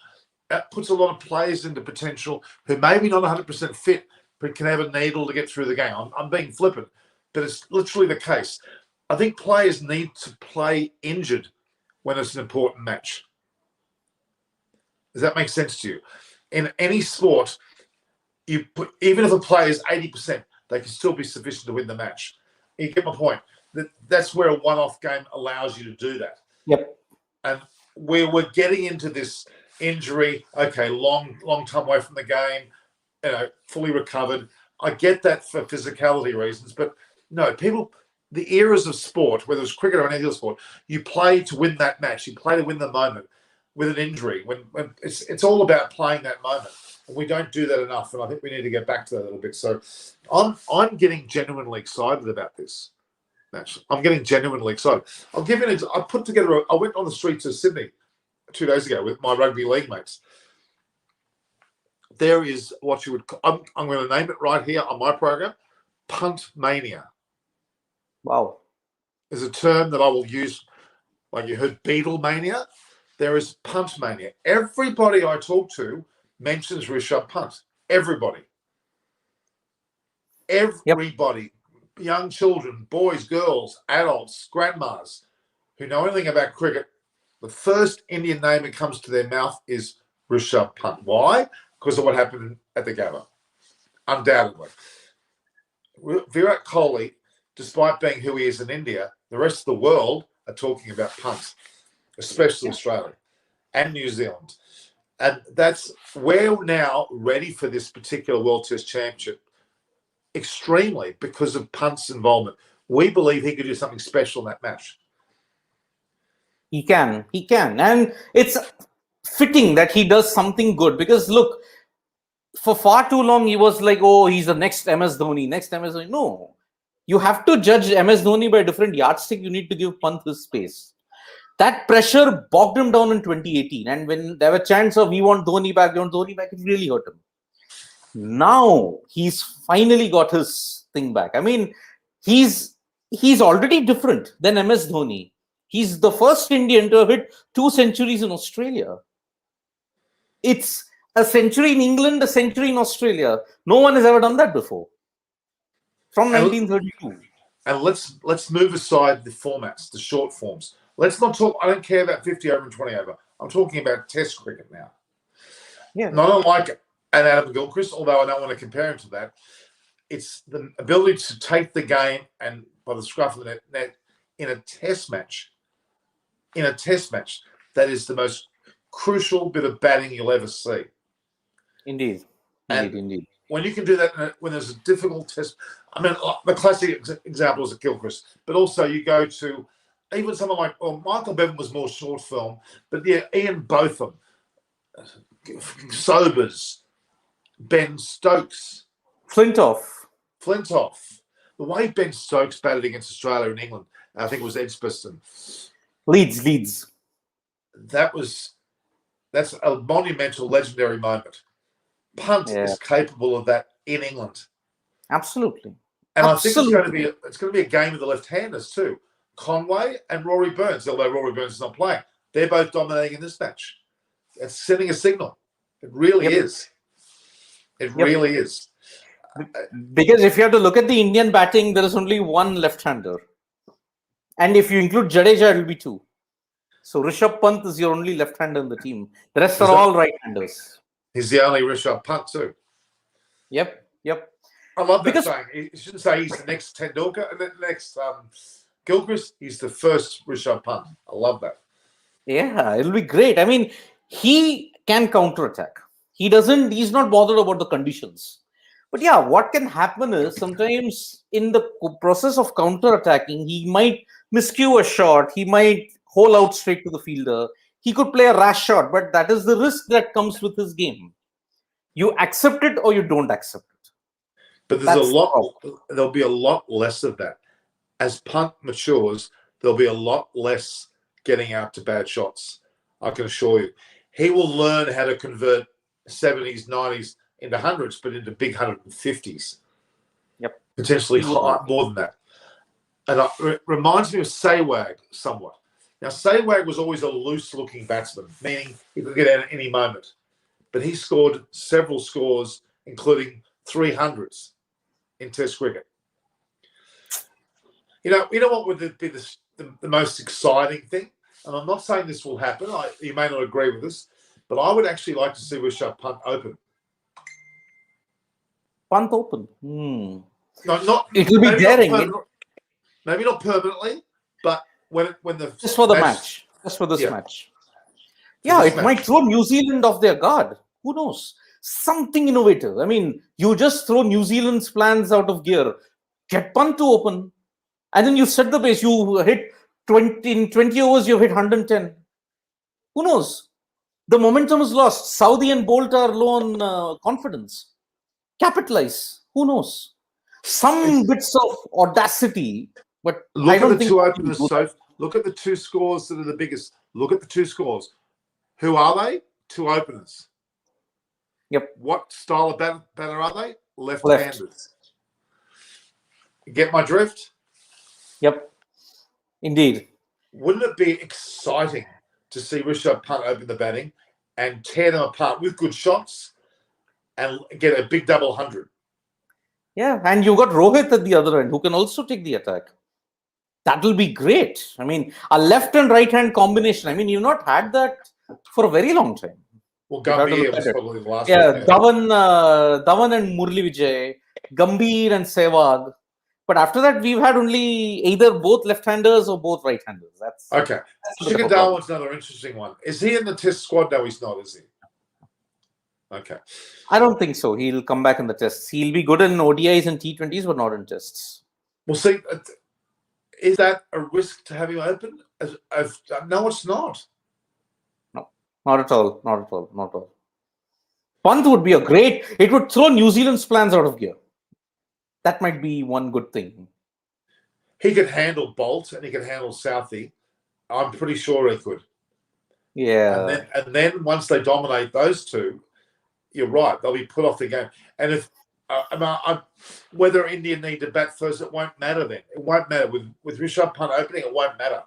S1: That puts a lot of players into potential who maybe not 100% fit, but can have a needle to get through the game. I'm being flippant, but it's literally the case. I think players need to play injured when it's an important match. Does that make sense to you? In any sport, even if a player is 80%, they can still be sufficient to win the match. You get my point? That's where a one-off game allows you to do that.
S3: Yep.
S1: And we're getting into this injury, okay, long time away from the game, fully recovered. I get that for physicality reasons, but no, the eras of sport, whether it's cricket or any other sport, you play to win that match. You play to win the moment. With an injury, when it's all about playing that moment, and we don't do that enough. And I think we need to get back to that a little bit. So, I'm getting genuinely excited about this match. I'm getting genuinely excited. I'll give you an example. I went on the streets of Sydney 2 days ago with my rugby league mates. There is what you would. I'm going to name it right here on my program. Punt mania.
S3: Wow.
S1: Is a term that I will use. Like you heard, Beatlemania. There is punt mania. Everybody I talk to mentions Rishabh Pant. Everybody. Everybody. Yep. Young children, boys, girls, adults, grandmas who know anything about cricket, the first Indian name that comes to their mouth is Rishabh Pant. Why? Because of what happened at the Gabba. Undoubtedly. Virat Kohli, despite being who he is in India, the rest of the world are talking about punts. Especially Australia and New Zealand. And we're now ready for this particular World Test Championship extremely because of Punt's involvement. We believe he could do something special in that match.
S3: He can. And it's fitting that he does something good because, look, for far too long, he was like, oh, he's the next MS Dhoni, No. You have to judge MS Dhoni by a different yardstick. You need to give Pant his space. That pressure bogged him down in 2018. And when there were chants of, we want Dhoni back, it really hurt him. Now, he's finally got his thing back. I mean, he's already different than MS Dhoni. He's the first Indian to have hit 2 centuries in Australia. It's a century in England, a century in Australia. No one has ever done that before. From 1932.
S1: And let's move aside the formats, the short forms. Let's not talk. I don't care about 50 over and 20 over. I'm talking about Test cricket now.
S3: Yeah.
S1: Not unlike an Adam Gilchrist, although I don't want to compare him to that. It's the ability to take the game and by the scruff of the net in a Test match. In a Test match, that is the most crucial bit of batting you'll ever see.
S3: Indeed.
S1: When you can do that, when there's a difficult test, I mean, the classic example is a Gilchrist, but also you go to even someone like, Michael Bevan was more short film, but yeah, Ian Botham, Sobers, Ben Stokes,
S3: Flintoff.
S1: The way Ben Stokes batted against Australia and England, I think it was Edgbaston.
S3: Leeds.
S1: That's a monumental, legendary moment. Punt is capable of that in England.
S3: Absolutely.
S1: And I think it's going to be a game of the left-handers too. Conway and Rory Burns, although Rory Burns is not playing, they're both dominating in this match. It's sending a signal. It really is. It really is.
S3: Because if you have to look at the Indian batting, there is only one left-hander. And if you include Jadeja, it will be two. So Rishabh Pant is your only left-hander in the team. The rest are all right-handers.
S1: He's the only Rishabh Pant too.
S3: Yep.
S1: I love that saying. You shouldn't say he's the next Tendulkar and the next Gilchrist. He's the first Rishabh Pant. I love that.
S3: Yeah, it'll be great. I mean, he can counter-attack. He's not bothered about the conditions. But yeah, what can happen is sometimes in the process of counter-attacking, he might miscue a shot. He might hole out straight to the fielder. He could play a rash shot, but that is the risk that comes with his game. You accept it or you don't accept it.
S1: But there'll be a lot less of that. As Punt matures, there'll be a lot less getting out to bad shots. I can assure you. He will learn how to convert 70s, 90s into hundreds, but into big 150s.
S3: Yep.
S1: Potentially more than that. And it reminds me of Sehwag somewhat. Now, Sehwag was always a loose-looking batsman, meaning he could get out at any moment. But he scored several scores, including 300s in Test cricket. You know what would be the most exciting thing? And I'm not saying this will happen. You may not agree with this, but I would actually like to see Rishabh Pant open.
S3: Pant open?
S1: No, not.
S3: It will be daring.
S1: Maybe not permanently, but when the
S3: just for the match, just for this match. Yeah, it might throw New Zealand off their guard. Who knows? Something innovative. I mean, you just throw New Zealand's plans out of gear. Get Pant to open, and then you set the pace. You hit 20 in 20 overs. You hit 110. Who knows? The momentum is lost. Saudi and Bolt are low on confidence. Capitalize. Who knows? Some bits of audacity, but
S1: look at the two openers. So look at the two scores that are the biggest. Look at the two scores. Who are they? Two openers.
S3: Yep.
S1: What style of batter are they? Left-handers. Get my drift?
S3: Yep. Indeed.
S1: Wouldn't it be exciting to see Rishabh Pant open the batting and tear them apart with good shots and get a big double 100?
S3: Yeah, and you got Rohit at the other end who can also take the attack. That will be great. I mean, a left and right hand combination. I mean, you've not had that for a very long time.
S1: Well, Gambhir was probably the last one.
S3: Yeah, Dhawan and Murli Vijay, Gambhir and Sehwag. But after that, we've had only either both left-handers or both right-handers. That's
S1: okay. Shikhar Dhawan's another interesting one. Is he in the Test squad? No, he's not, is he? Okay.
S3: I don't think so. He'll come back in the tests. He'll be good in ODIs and T20s, but not in tests.
S1: Well, see, is that a risk to have him open? No, it's not.
S3: No, not at all. Not at all. Not at all. Pant would be it would throw New Zealand's plans out of gear. That might be one good thing.
S1: He could handle Bolt and he could handle Southey. I'm pretty sure he could.
S3: Yeah.
S1: And then once they dominate those two, you're right. They'll be put off the game. And if whether India need to bat first, it won't matter then. It won't matter. With Rishabh Pant opening, it won't matter.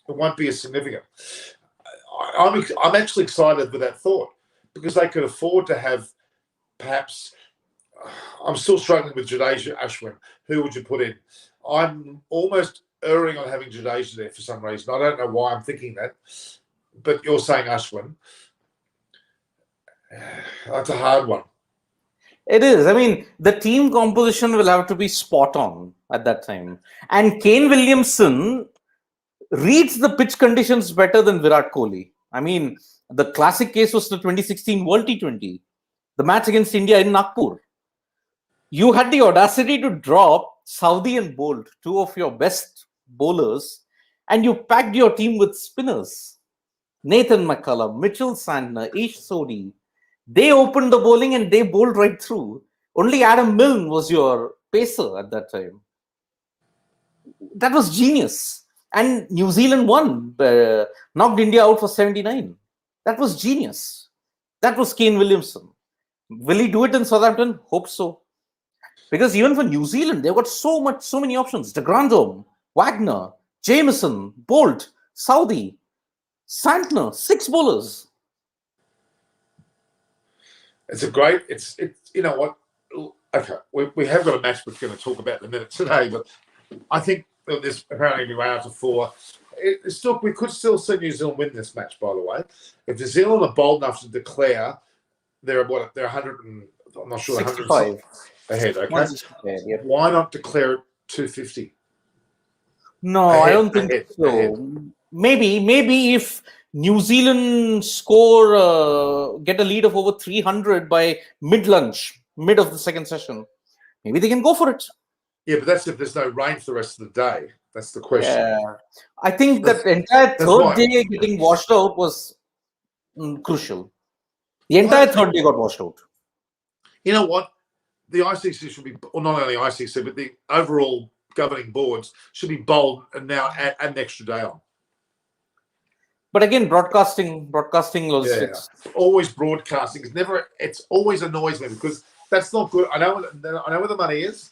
S1: It won't be as significant. I'm actually excited with that thought because they could afford to have perhaps... I'm still struggling with Jadeja, Ashwin. Who would you put in? I'm almost erring on having Jadeja there for some reason. I don't know why I'm thinking that. But you're saying Ashwin. That's a hard one.
S3: It is. I mean, the team composition will have to be spot on at that time. And Kane Williamson reads the pitch conditions better than Virat Kohli. I mean, the classic case was the 2016 World T20, the match against India in Nagpur. You had the audacity to drop Saudi and Bolt, two of your best bowlers, and you packed your team with spinners. Nathan McCullum, Mitchell Santner, Ish Sodhi, They opened the bowling and they bowled right through. Only Adam Milne was your pacer at that time. That was genius. And New Zealand won, knocked India out for 79. That was genius. That was Kane Williamson. Will he do it in Southampton? Hope so. Because even for New Zealand, they've got so many options. De Grandhomme, Wagner, Jameson, Bolt, Southey, Santner, 6 bowlers.
S1: It's you know what? Okay, we have got a match we're going to talk about in a minute today, but I think that this apparently we're out of 4. We could still see New Zealand win this match, by the way. If New Zealand are bold enough to declare they're 100 and I'm not sure
S3: 65
S1: ahead. Okay,
S3: yeah.
S1: Why not declare it 250?
S3: No, I don't think so. Maybe if New Zealand get a lead of over 300 by mid of the second session, maybe they can go for it.
S1: Yeah, but that's if there's no rain for the rest of the day. That's the question.
S3: Yeah. I think that entire third day getting washed out was crucial. The entire third day got washed out.
S1: You know what? The ICC should be, or not only ICC, but the overall governing boards should be bold and now add an extra day on.
S3: But again, broadcasting logistics.
S1: Yeah. Always broadcasting. It's always annoys me because that's not good. I know where the money is.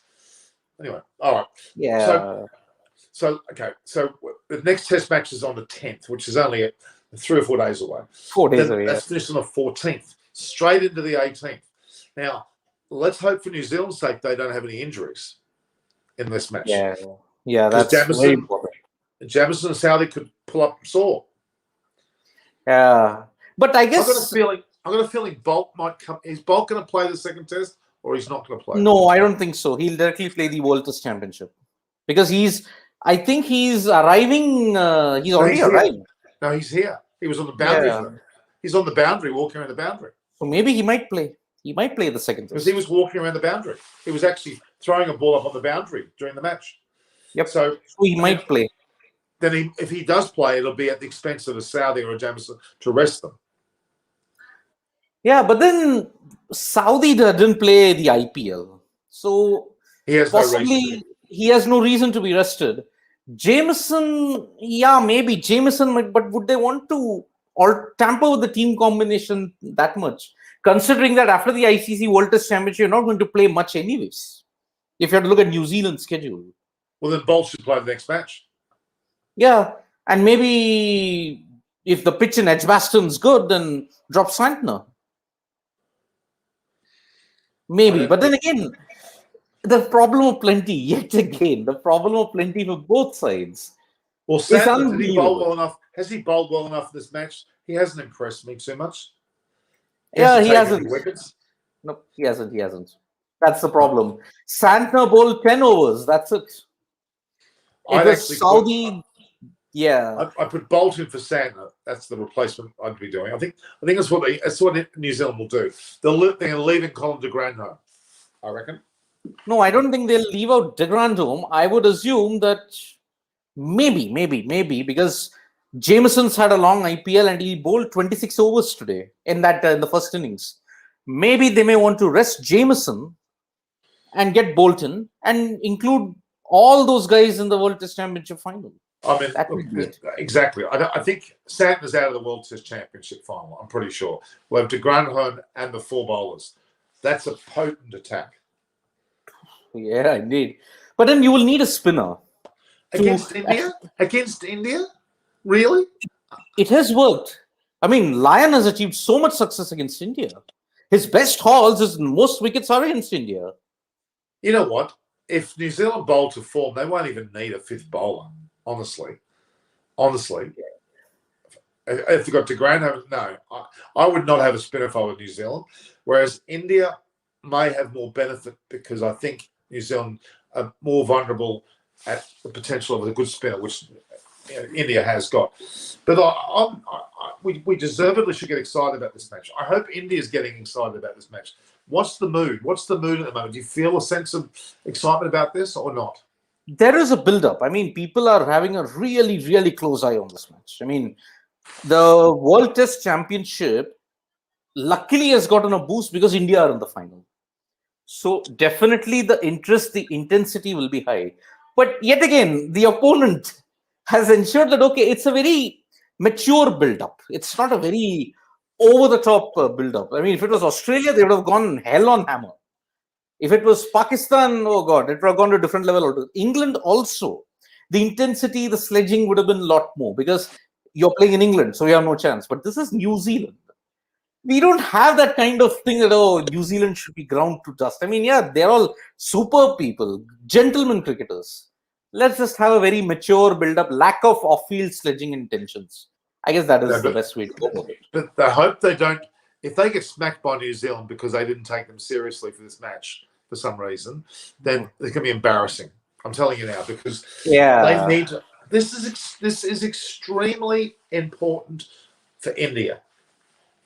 S1: Anyway, all right.
S3: Yeah.
S1: So the next test match is on the 10th, which is only 3 or 4 days away.
S3: 4 days away.
S1: That's finished on the 14th, straight into the 18th. Now, let's hope for New Zealand's sake they don't have any injuries in this match.
S3: Yeah, that's very important.
S1: Jamison and Southey could pull up sore.
S3: Yeah, but I guess
S1: I've got a feeling Bolt might come. Is Bolt going to play the second test, or he's not going to play?
S3: No, I don't think so. He'll directly play the World Test Championship because I think he's arriving. He's already arrived.
S1: No, he's here. He was on the boundary. Yeah. He's on the boundary, walking around the boundary.
S3: So maybe he might play. He might play the second test
S1: because he was walking around the boundary. He was actually throwing a ball up on the boundary during the match.
S3: Yep.
S1: So
S3: he might play.
S1: Then if he does play, it'll be at the expense of a Southey or a Jamison to rest them.
S3: Yeah, but then Southey didn't play the IPL. So
S1: he has
S3: no reason to be rested. Jameson, maybe Jameson might, but would they want to or tamper with the team combination that much? Considering that after the ICC World Test Championship, you're not going to play much anyways. If you have to look at New Zealand's schedule.
S1: Well, then Bolt should play the next match.
S3: Yeah, and maybe if the pitch in Edgbaston's good, then drop Santner. Maybe, but then again, the problem of plenty, yet again, the problem of plenty for both sides.
S1: Well, Santner, did he bowl well enough? Has he bowled well enough for this match? He hasn't impressed me too much.
S3: He hasn't. No, he hasn't. That's the problem. Santner bowled 10 overs. That's it. Southey.
S1: I put Bolt in for Santner. That's the replacement I'd be doing. I think that's what New Zealand will do. They're leaving Colin de Grandhomme, I reckon.
S3: No, I don't think they'll leave out de Grandhomme. I would assume that maybe because Jameson's had a long IPL and he bowled 26 overs today in the first innings. Maybe they may want to rest Jameson and get Bolton and include all those guys in the World Test Championship final.
S1: I mean, exactly. I think Santner's out of the World Test Championship final. I'm pretty sure. We'll have de Grandhomme and the 4 bowlers. That's a potent attack.
S3: Yeah, indeed. But then you will need a spinner.
S1: Against India? Against India? Really?
S3: It has worked. I mean, Lyon has achieved so much success against India. His best hauls, most wickets are against India.
S1: You know what? If New Zealand bowl to form, they won't even need a 5th bowler. Honestly. If they got de Grandhomme, no. I would not have a spinner if I were New Zealand. Whereas India may have more benefit because I think New Zealand are more vulnerable at the potential of a good spinner, which India has got. But we deservedly should get excited about this match. I hope India's getting excited about this match. What's the mood? What's the mood at the moment? Do you feel a sense of excitement about this or not?
S3: There is a build-up. I mean, people are having a really, really close eye on this match. I mean, the World Test Championship luckily has gotten a boost because India are in the final. So definitely the interest, the intensity will be high. But yet again, the opponent has ensured that, okay, it's a very mature build-up. It's not a very over-the-top build-up. I mean, if it was Australia, they would have gone hell on hammer. If it was Pakistan, oh God, it would have gone to a different level. England also, the intensity, the sledging would have been a lot more because you're playing in England, so you have no chance. But this is New Zealand. We don't have that kind of thing that, oh, New Zealand should be ground to dust. I mean, yeah, they're all super people, gentlemen cricketers. Let's just have a very mature build-up, lack of off-field sledging intentions. I guess that is the best way to go about it.
S1: But I hope they don't. If they get smacked by New Zealand because they didn't take them seriously for this match for some reason, then it's going to be embarrassing. I'm telling you now, because they need to, this is extremely important for India.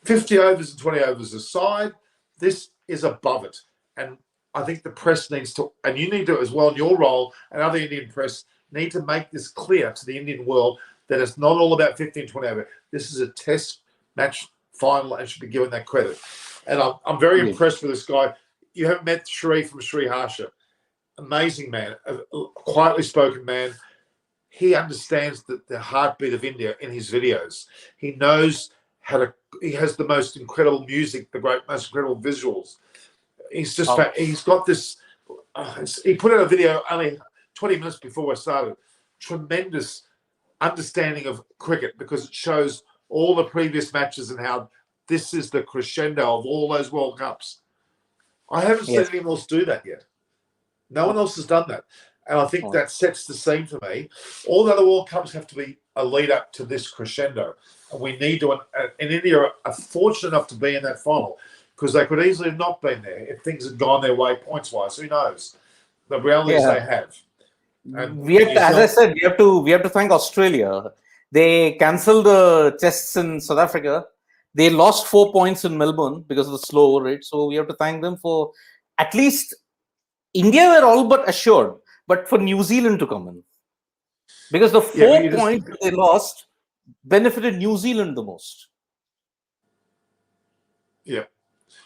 S1: 50 overs and 20 overs aside, this is above it. And I think the press needs to, and you need to as well in your role, and other Indian press need to make this clear to the Indian world that it's not all about 15, 20 over. This is a test match final and should be given that credit. And I'm very impressed with this guy. You haven't met Shree from Sri Harsha. Amazing man, a quietly spoken man. He understands the heartbeat of India in his videos. He knows how to, he has the most incredible music, most incredible visuals. He's just, he's got this, he put out a video only 20 minutes before I started. Tremendous understanding of cricket because it shows all the previous matches and how this is the crescendo of all those World Cups. I haven't seen anyone else do that yet. No one else has done that. And I think that sets the scene for me. All the other World Cups have to be a lead up to this crescendo. And we need to, and India are fortunate enough to be in that final because they could easily have not been there if things had gone their way points-wise. Who knows? The reality is they have. And
S3: we have to, as I said, we have to thank Australia. They cancelled the tests in South Africa. They lost 4 points in Melbourne because of the slow rate. So we have to thank them for at least India were all but assured, but for New Zealand to come in. Because the 4 points they lost benefited New Zealand the most.
S1: Yeah.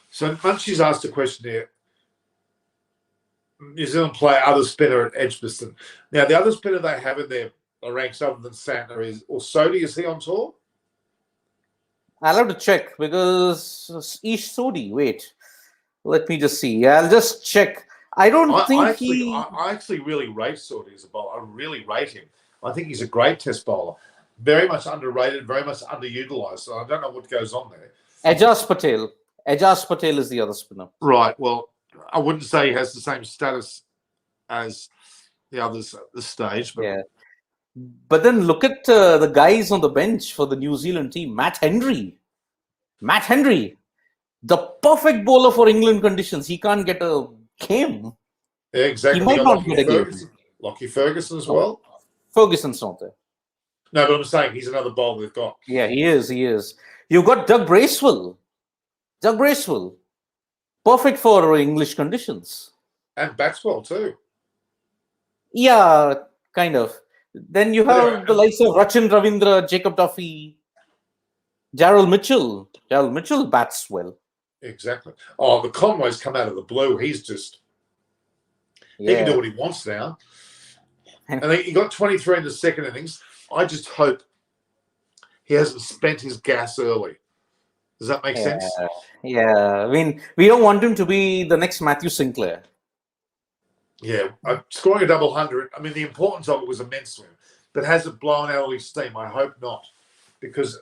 S1: So Munchie's asked a question here. New Zealand play other spinner at Edgbaston. Now, the other spinner they have in their ranks other than Santner is, or Sodhi, is he on tour?
S3: I'll have to check because Ish Sodhi, wait, let me just see. I'll just check. I actually really rate Sodhi as a bowler. I really rate him. I think he's a great test bowler. Very much underrated, very much underutilized. So I don't know what goes on there. Ajaz Patel. Ajaz Patel is the other spinner.
S1: Right. Well, I wouldn't say he has the same status as the others at this stage. But
S3: yeah. But then look at the guys on the bench for the New Zealand team. Matt Henry. Matt Henry. The perfect bowler for England conditions. He can't get a game.
S1: Yeah, exactly.
S3: He might not get a game.
S1: Lockie Ferguson as well.
S3: Ferguson's not there.
S1: No, but I'm saying he's another bowler they've got.
S3: Yeah, he is. He is. You've got Doug Bracewell. Doug Bracewell. Perfect for English conditions.
S1: And Baxwell too.
S3: Yeah, kind of. Then you have the likes of Rachin Ravindra, Jacob Duffy, Jarrell Mitchell. Jarrell Mitchell bats well.
S1: Exactly. Oh, the Conway's come out of the blue. He's just, he can do what he wants now. And he got 23 in the second innings. I just hope he hasn't spent his gas early. Does that make sense?
S3: Yeah. I mean, we don't want him to be the next Matthew Sinclair.
S1: Yeah. Scoring a double hundred, I mean, the importance of it was immense to him. But has it blown out all his steam? I hope not. Because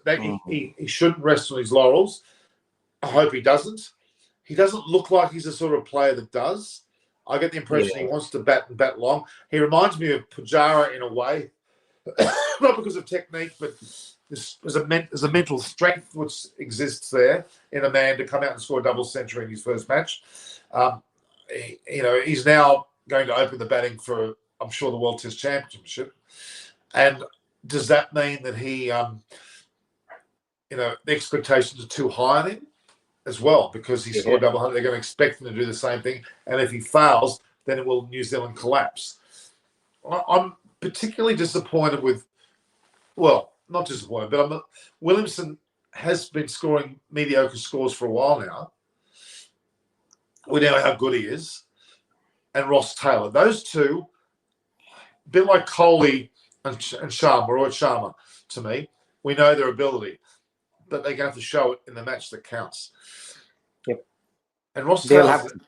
S1: he shouldn't rest on his laurels. I hope he doesn't. He doesn't look like he's the sort of player that does. I get the impression he wants to bat and bat long. He reminds me of Pujara in a way. Not because of technique, but there's a mental strength which exists there in a man to come out and score a double century in his first match. He's now going to open the batting for, I'm sure, the World Test Championship. And does that mean that he, the expectations are too high on him as well? Because he scored double hundred, they're going to expect him to do the same thing. And if he fails, then it will New Zealand collapse. I'm particularly disappointed with, well, not disappointed, but Williamson has been scoring mediocre scores for a while now. We know how good he is. And Ross Taylor. Those two, a bit like Kohli and Sharma, Rohit Sharma, to me. We know their ability, but they're going to have to show it in the match that counts.
S3: Yep.
S1: And Ross
S3: They'll
S1: Taylor,
S3: have to.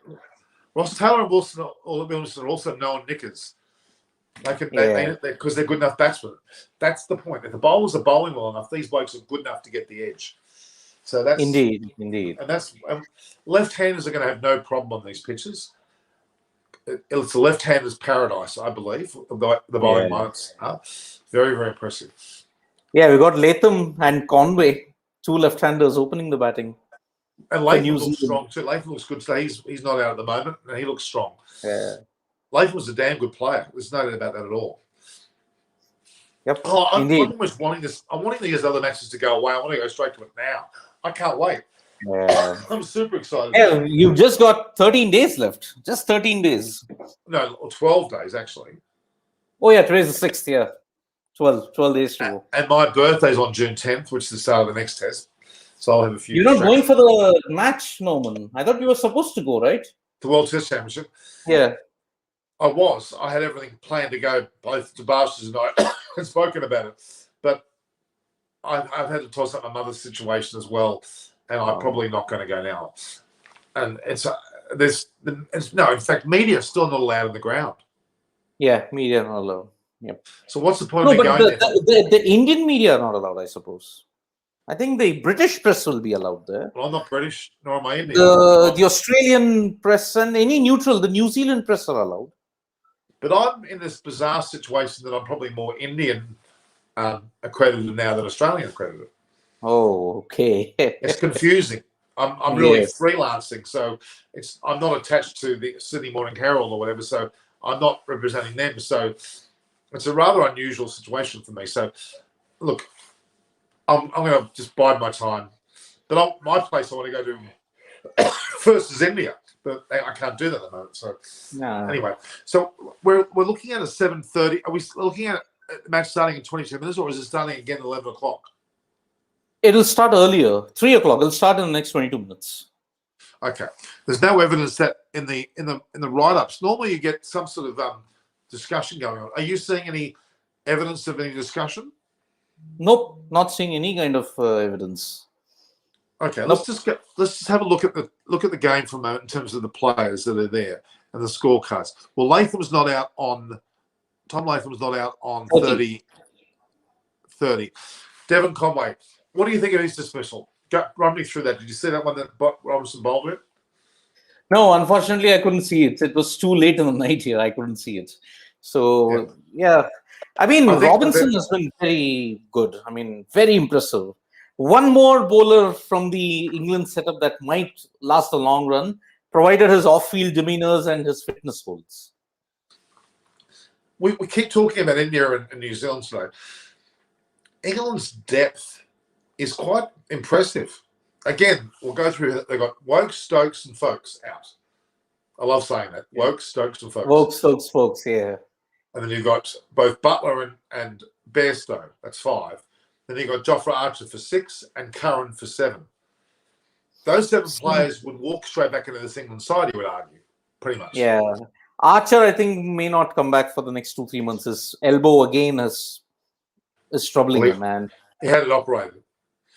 S1: Wilson are also known knickers. They can, because they're good enough batsmen. That's the point. If the bowlers are bowling well enough, these blokes are good enough to get the edge. So that's
S3: Indeed.
S1: and that's left-handers are going to have no problem on these pitches. It's a left-hander's paradise, I believe. The bowling lines are very, very impressive.
S3: Yeah, we got Latham and Conway, two left-handers opening the batting.
S1: And
S3: For New
S1: Latham looks
S3: Zealand.
S1: strong too. Latham looks good today. He's not out at the moment, and he looks strong.
S3: Yeah.
S1: Latham was a damn good player. There's no doubt about that at all.
S3: Yep.
S1: I'm
S3: Indeed.
S1: almost wanting this. I'm wanting these other matches to go away. I want to go straight to it now. I can't wait.
S3: Yeah.
S1: I'm super excited.
S3: Yeah, you've just got 13 days left. Just 13 days.
S1: No, 12 days actually.
S3: Oh, yeah, today's the 6th, yeah. 12 days to go.
S1: And my birthday's on June 10th, which is the start of the next test. So I'll have a few.
S3: You're not going for the match, Norman. I thought you were supposed to go, right?
S1: The World Test Championship.
S3: Yeah.
S1: I had everything planned to go. Both Sebastian and I had spoken about it. But I've had to toss up my mother's situation as well. And I'm probably not going to go now. And in fact, media is still not allowed in the ground.
S3: Yeah, media not allowed. Yep.
S1: So what's the point
S3: No,
S1: of me
S3: but
S1: going there?
S3: the Indian media are not allowed, I suppose. I think the British press will be allowed there.
S1: Well, I'm not British, nor am I Indian.
S3: The Australian press and any neutral, the New Zealand press are allowed.
S1: But I'm in this bizarre situation that I'm probably more Indian accredited now than Australian accredited.
S3: Oh, okay.
S1: It's confusing. I'm really
S3: Yes.
S1: freelancing, so I'm not attached to the Sydney Morning Herald or whatever, so I'm not representing them. So it's a rather unusual situation for me. So look, I'm going to just bide my time. But my place I want to go to first is India, but I can't do that at the moment. So anyway, so we're looking at a 7:30. Are we looking at a match starting in 22 minutes, or is it starting again at 11 o'clock?
S3: It'll start earlier, 3 o'clock. It'll start in the next 22 minutes.
S1: Okay. There's no evidence that in the write-ups. Normally, you get some sort of discussion going on. Are you seeing any evidence of any discussion?
S3: Nope, not seeing any kind of evidence.
S1: Okay.
S3: Nope.
S1: Let's just have a look at the game for a moment in terms of the players that are there and the scorecards. Well, Tom Latham's not out on 30. Devon Conway. What do you think of his dismissal? Run me through that. Did you see that one that Robinson bowled with?
S3: No, unfortunately, I couldn't see it. It was too late in the night here. I couldn't see it. So, yeah. I mean, Robinson has been very good. I mean, very impressive. One more bowler from the England setup that might last a long run, provided his off-field demeanors and his fitness holds.
S1: We keep talking about India and New Zealand today. England's depth is quite impressive. Again, we'll go through. They've got Woakes, Stokes, and Folkes out. I love saying that. Woakes, Stokes, and Folkes.
S3: Woakes, Stokes, Folkes, yeah.
S1: And then you've got both Butler and Bairstow. That's 5. Then you've got Jofra Archer for 6 and Curran for 7. Those 7 players would walk straight back into this England side, you would argue, pretty much.
S3: Yeah. Archer, I think, may not come back for the next 2-3 months. His elbow again is troubling him, man.
S1: He had it operated.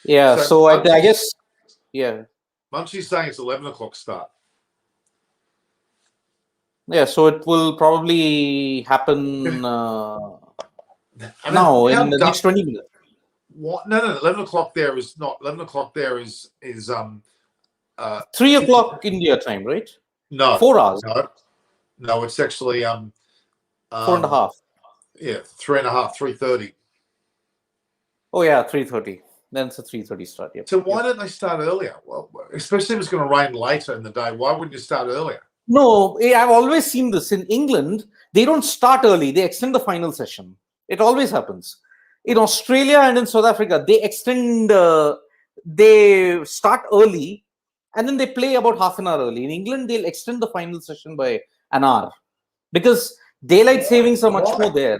S3: Yeah, so I guess, yeah.
S1: Munchie's saying it's 11 o'clock start.
S3: Yeah, so it will probably happen now in the next 20 minutes.
S1: What? No. 11 o'clock there is not. 11 o'clock there is
S3: 3 o'clock India time, right?
S1: No.
S3: 4 hours.
S1: No, it's actually
S3: 4.5.
S1: Yeah, 3.5, 3:30.
S3: Oh yeah, 3:30. Then it's a 3:30 start. Yep.
S1: So why don't they start earlier? Well, especially if it's going to rain later in the day. Why wouldn't you start earlier?
S3: No, I've always seen this in England. They don't start early. They extend the final session. It always happens. In Australia and in South Africa, they extend. They start early, and then they play about half an hour early. In England, they'll extend the final session by an hour because daylight savings are much more there.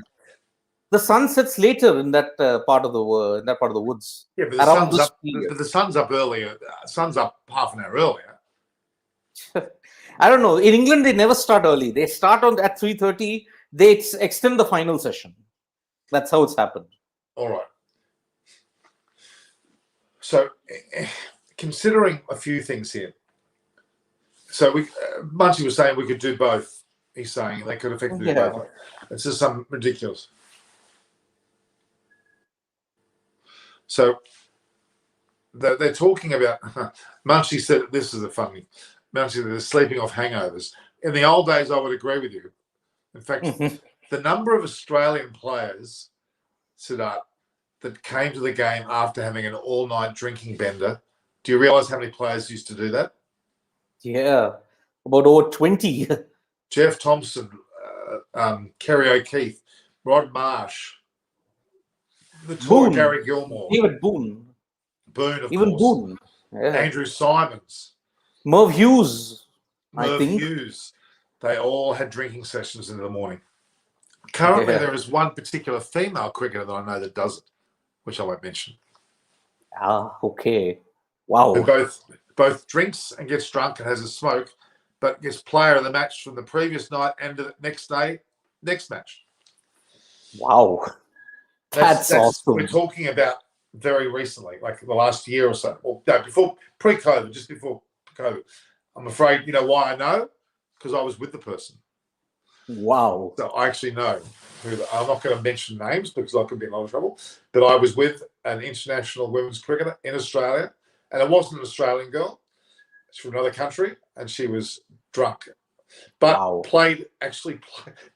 S3: The sun sets later in that part of the woods.
S1: Yeah, but the
S3: Around
S1: sun's
S3: this
S1: up.
S3: period.
S1: But the sun's up earlier. Sun's up half an hour earlier.
S3: I don't know. In England, they never start early. They start at 3:30. They extend the final session. That's how it's happened.
S1: All right. So, considering a few things here, so Munchie was saying we could do both. He's saying they could effectively do both. It's just something ridiculous. So they're talking about. Munchie said this is a funny. Munchie said they're sleeping off hangovers. In the old days, I would agree with you. In fact, the number of Australian players, Siddharth, that came to the game after having an all-night drinking bender. Do you realise how many players used to do that?
S3: Yeah, about over 20.
S1: Jeff Thompson, Kerry O'Keefe, Rod Marsh, the tour Gary Gilmore,
S3: David Boone,
S1: of
S3: even
S1: course,
S3: Boone,
S1: Andrew Simons,
S3: Merv Hughes, I
S1: Merv
S3: think.
S1: Hughes. They all had drinking sessions in the morning. Currently, there is one particular female cricketer that I know that does it, which I won't mention.
S3: Okay. Wow.
S1: Who both drinks and gets drunk and has a smoke, but gets player of the match from the previous night and the next day, next match.
S3: Wow. That's awesome.
S1: We're talking about very recently, like the last year or so. Or no, pre-COVID, just before COVID. I'm afraid, you know why I know? Because I was with the person.
S3: Wow.
S1: So I actually know who. I'm not going to mention names because I could be in a lot of trouble. But I was with an international women's cricketer in Australia, and it wasn't an Australian girl. She's from another country, and she was drunk, but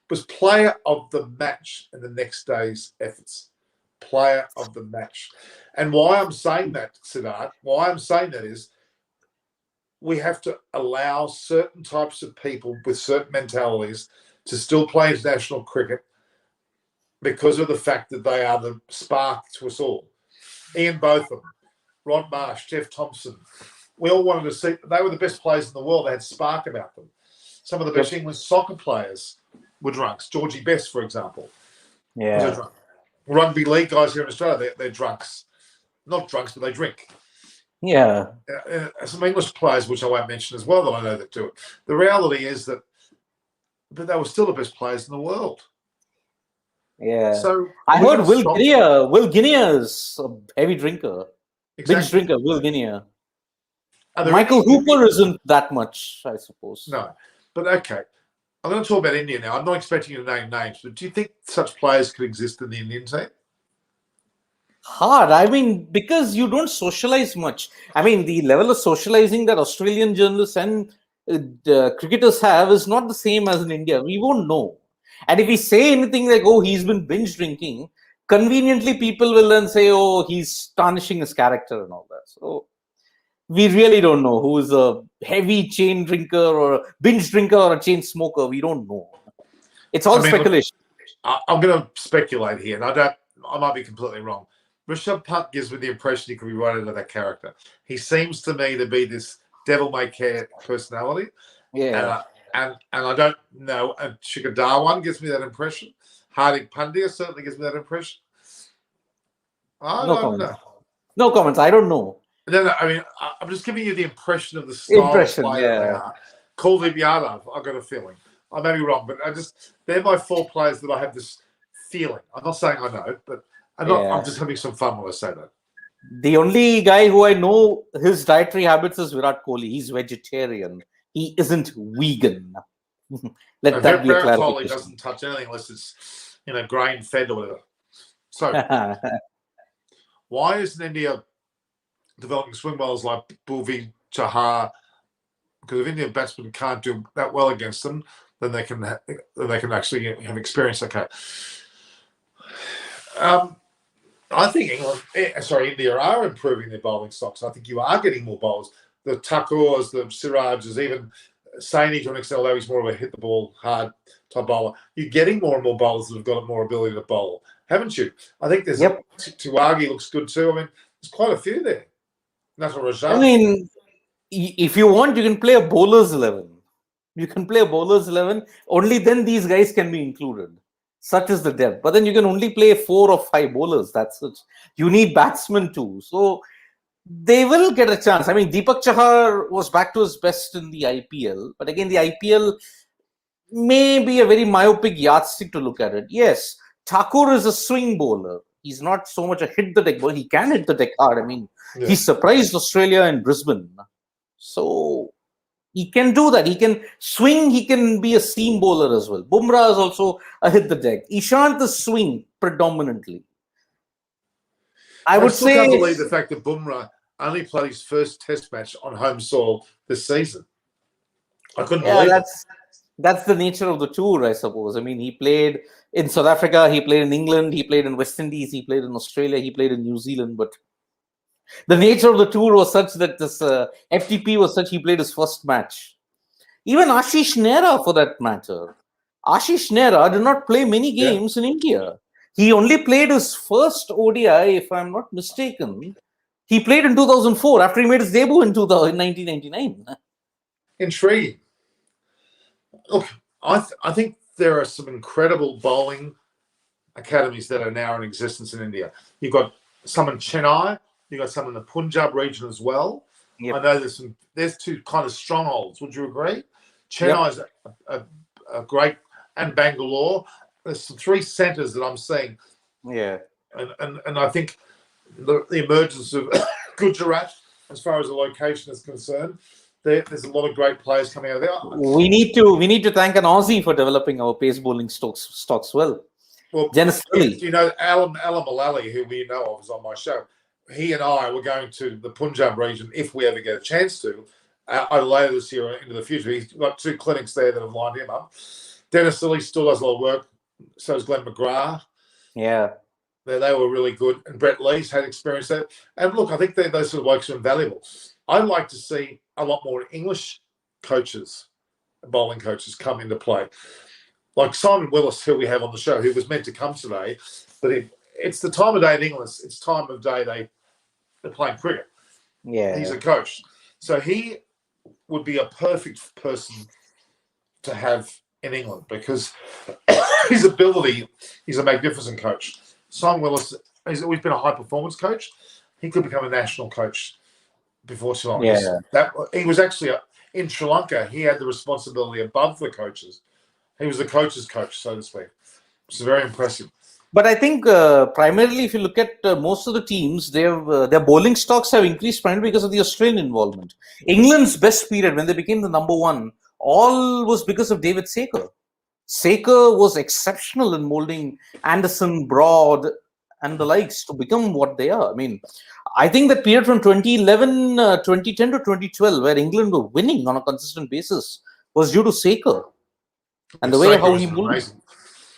S1: was player of the match in the next day's efforts. Player of the match. And why I'm saying that, Siddharth, why I'm saying that is we have to allow certain types of people with certain mentalities to still play international cricket because of the fact that they are the spark to us all. Ian Botham, Rod Marsh, Jeff Thompson. We all wanted to see, they were the best players in the world. They had spark about them. Some of the best English soccer players were drunks. Georgie Best, for example.
S3: Yeah.
S1: Rugby league guys here in Australia, they're drunks. Not drunks, but they drink.
S3: Yeah.
S1: Some English players, which I won't mention as well, that I know that do it. The reality is that but they were still the best players in the world.
S3: Yeah.
S1: So
S3: I heard Will Guinea is a heavy drinker.
S1: Exactly.
S3: Binge drinker, Will Guinea. Michael Hooper isn't that much, I suppose.
S1: No. But okay. I'm going to talk about India now. I'm not expecting you to name names, but do you think such players could exist in the Indian team?
S3: Hard. I mean, because you don't socialize much. I mean, the level of socializing that Australian journalists and cricketers have is not the same as in India. We won't know. And if we say anything like, oh, he's been binge drinking, conveniently people will then say, oh, he's tarnishing his character and all that. So we really don't know who is a heavy chain drinker or a binge drinker or a chain smoker. We don't know. It's all speculation.
S1: Look, I'm going to speculate here, and I might be completely wrong. Rishabh Pant gives me the impression he could be right into that character. He seems to me to be this devil-may-care personality.
S3: Yeah.
S1: And I don't know. And Shikhar Dhawan gives me that impression. Hardik Pandya certainly gives me that impression. I don't know.
S3: No comments. I don't know.
S1: No, I mean, I'm just giving you the impression of the style of player they are. Kuldeep Yadav, I've got a feeling. I may be wrong, but they're my four players that I have this feeling. I'm not saying I know, but I'm just having some fun when I say that.
S3: The only guy who I know his dietary habits is Virat Kohli. He's vegetarian. He isn't vegan. Let that be a clarification.
S1: Kohli doesn't touch anything unless it's grain fed or whatever. So why isn't India developing swing bowlers like Bhuvi Chahar? Because if Indian batsmen can't do that well against them, then they can actually have experience. Okay. I think India are improving their bowling stocks. I think you are getting more bowlers. The Thakurs, the Sirajas, even Saini to an extent, although he's more of a hit the ball hard type bowler. You're getting more and more bowlers that have got more ability to bowl, haven't you? I think there's Tiwagi looks good too. I mean, there's quite a few there.
S3: I mean, if you want, you can play a bowler's 11. You can play a bowler's 11. Only then these guys can be included. Such is the depth. But then you can only play 4 or 5 bowlers. That's it. You need batsmen too. So they will get a chance. I mean, Deepak Chahar was back to his best in the IPL. But again, the IPL may be a very myopic yardstick to look at it. Yes, Thakur is a swing bowler. He's not so much a hit the deck bowler. He can hit the deck hard. I mean, he surprised Australia in Brisbane. So he can do that. He can swing. He can be a seam bowler as well. Bumrah is also a hit the deck. Ishant is swing predominantly. I would
S1: still
S3: say.
S1: can't believe the fact that Bumrah only played his first Test match on home soil this season. I couldn't believe it.
S3: That's the nature of the tour, I suppose. I mean, he played in South Africa, he played in England, he played in West Indies, he played in Australia, he played in New Zealand. But the nature of the tour was such that this FTP was such he played his first match. Even Ashish Nehra, for that matter. Ashish Nehra did not play many games in India. He only played his first ODI, if I'm not mistaken. He played in 2004 after he made his debut in 1999.
S1: Intriguing. Look, I think there are some incredible bowling academies that are now in existence in India. You've got some in Chennai, you've got some in the Punjab region as well. Yep. I know there's two kind of strongholds. Would you agree? Chennai is a great, and Bangalore. There's some 3 centres that I'm seeing.
S3: Yeah.
S1: And I think the emergence of Gujarat, as far as the location is concerned, there's a lot of great players coming out of there.
S3: We need to thank an Aussie for developing our pace bowling stocks well.
S1: Well,
S3: Genesis,
S1: you know, Alam Mullally, who we know of, is on my show. He and I were going to the Punjab region, if we ever get a chance to, either later this year or into the future. He's got 2 clinics there that have lined him up. Dennis Lilly still does a lot of work. So is Glenn McGrath.
S3: Yeah.
S1: They were really good. And Brett Lee's had experience there. And look, I think those sort of works are invaluable. I'd like to see a lot more English coaches, bowling coaches, come into play. Like Simon Willis, who we have on the show, who was meant to come today, but it's the time of day in England. It's time of day they're playing cricket.
S3: Yeah.
S1: He's a coach. So he would be a perfect person to have in England because his ability, he's a magnificent coach. Simon Willis, he's always been a high-performance coach. He could become a national coach before too long.
S3: Yeah.
S1: He was actually in Sri Lanka. He had the responsibility above the coaches. He was the coach's coach, so to speak. It's very impressive.
S3: But I think primarily, if you look at most of the teams, their bowling stocks have increased primarily because of the Australian involvement. England's best period, when they became the number 1, all was because of David Saker. Saker was exceptional in molding Anderson, Broad, and the likes to become what they are. I mean, I think that period from 2011, 2010 to 2012, where England were winning on a consistent basis, was due to Saker. And the way how he moved.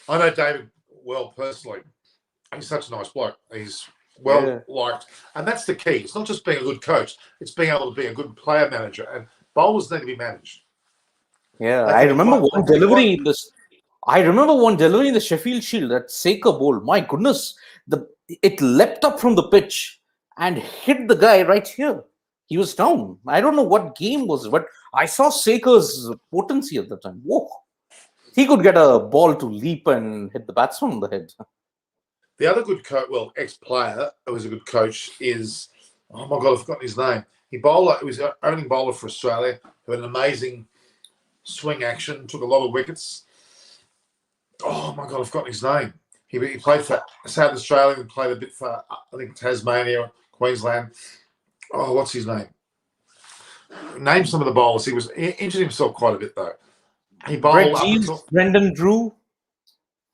S1: I know David well personally. He's such a nice bloke. He's well liked. And that's the key. It's not just being a good coach. It's being able to be a good player manager. And bowlers need to be managed.
S3: Yeah, I remember one delivery in this. I remember one delivery in the Sheffield Shield that Saker bowled. My goodness, it leapt up from the pitch and hit the guy right here. He was down. I don't know what game was, but I saw Saker's potency at the time. Whoa. He could get a ball to leap and hit the batsman on the head.
S1: The other good coach, ex-player who was a good coach is, oh my God, I've forgotten his name. He was an opening bowler for Australia who had an amazing swing action, took a lot of wickets. Oh my God, I've forgotten his name. He played for South Australia and played a bit for, I think, Tasmania, Queensland. Oh, what's his name? Name some of the bowlers. He injured himself quite a bit, though. He bowled
S3: Brendan Drew.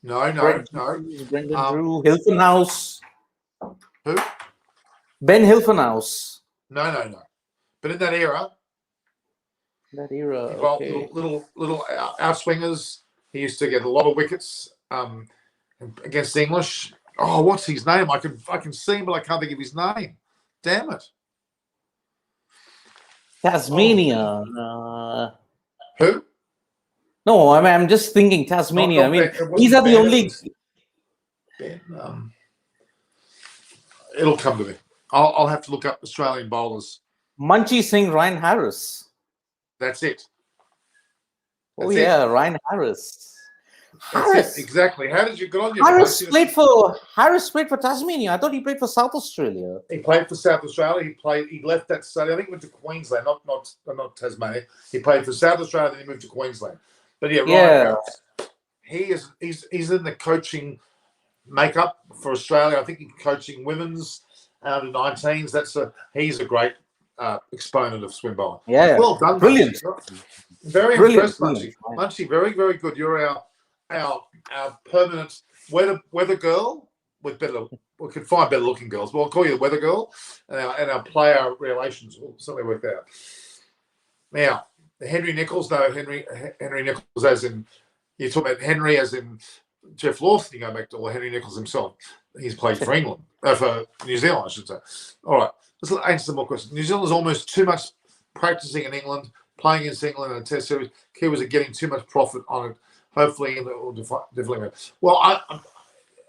S1: No.
S3: Brendan Drew. Hilfenhaus.
S1: Who?
S3: Ben Hilfenhaus.
S1: No. But in that era.
S3: Okay.
S1: Little outswingers. He used to get a lot of wickets against the English. Oh, what's his name? I can see him, but I can't think of his name. Damn it.
S3: Tasmania.
S1: Who?
S3: No, I'm just thinking Tasmania. These are the only.
S1: It'll come to me. I'll have to look up Australian bowlers.
S3: Munchie Singh, Ryan Harris.
S1: That's it.
S3: Ryan Harris.
S1: That's it.
S3: Harris.
S1: Exactly. How did you get on your
S3: Harris played for Tasmania. I thought he played for South Australia.
S1: He played for South Australia. He left that study. I think he went to Queensland, not Tasmania. He played for South Australia, then he moved to Queensland. But yeah, Ryan Harris, he's in the coaching makeup for Australia. I think he's coaching women's under 19s. He's a great exponent of swim bowling.
S3: Yeah,
S1: well done,
S3: brilliant.
S1: Munchie. Very impressed, Munchie. Munchie, very, very good. You're our permanent weather girl with better. We could find better looking girls. We'll call you the weather girl, and our player relations will certainly work out. Now, Henry Nichols, Henry Nichols, as in you talk about Henry as in Jeff Lawson. You go back to Henry Nichols himself. He's played for England, for New Zealand, I should say. All right, let's answer some more questions. New Zealand is almost too much practicing in England, playing against England in a Test series. Kiwis are getting too much profit on it. Hopefully, it will definitely. Well,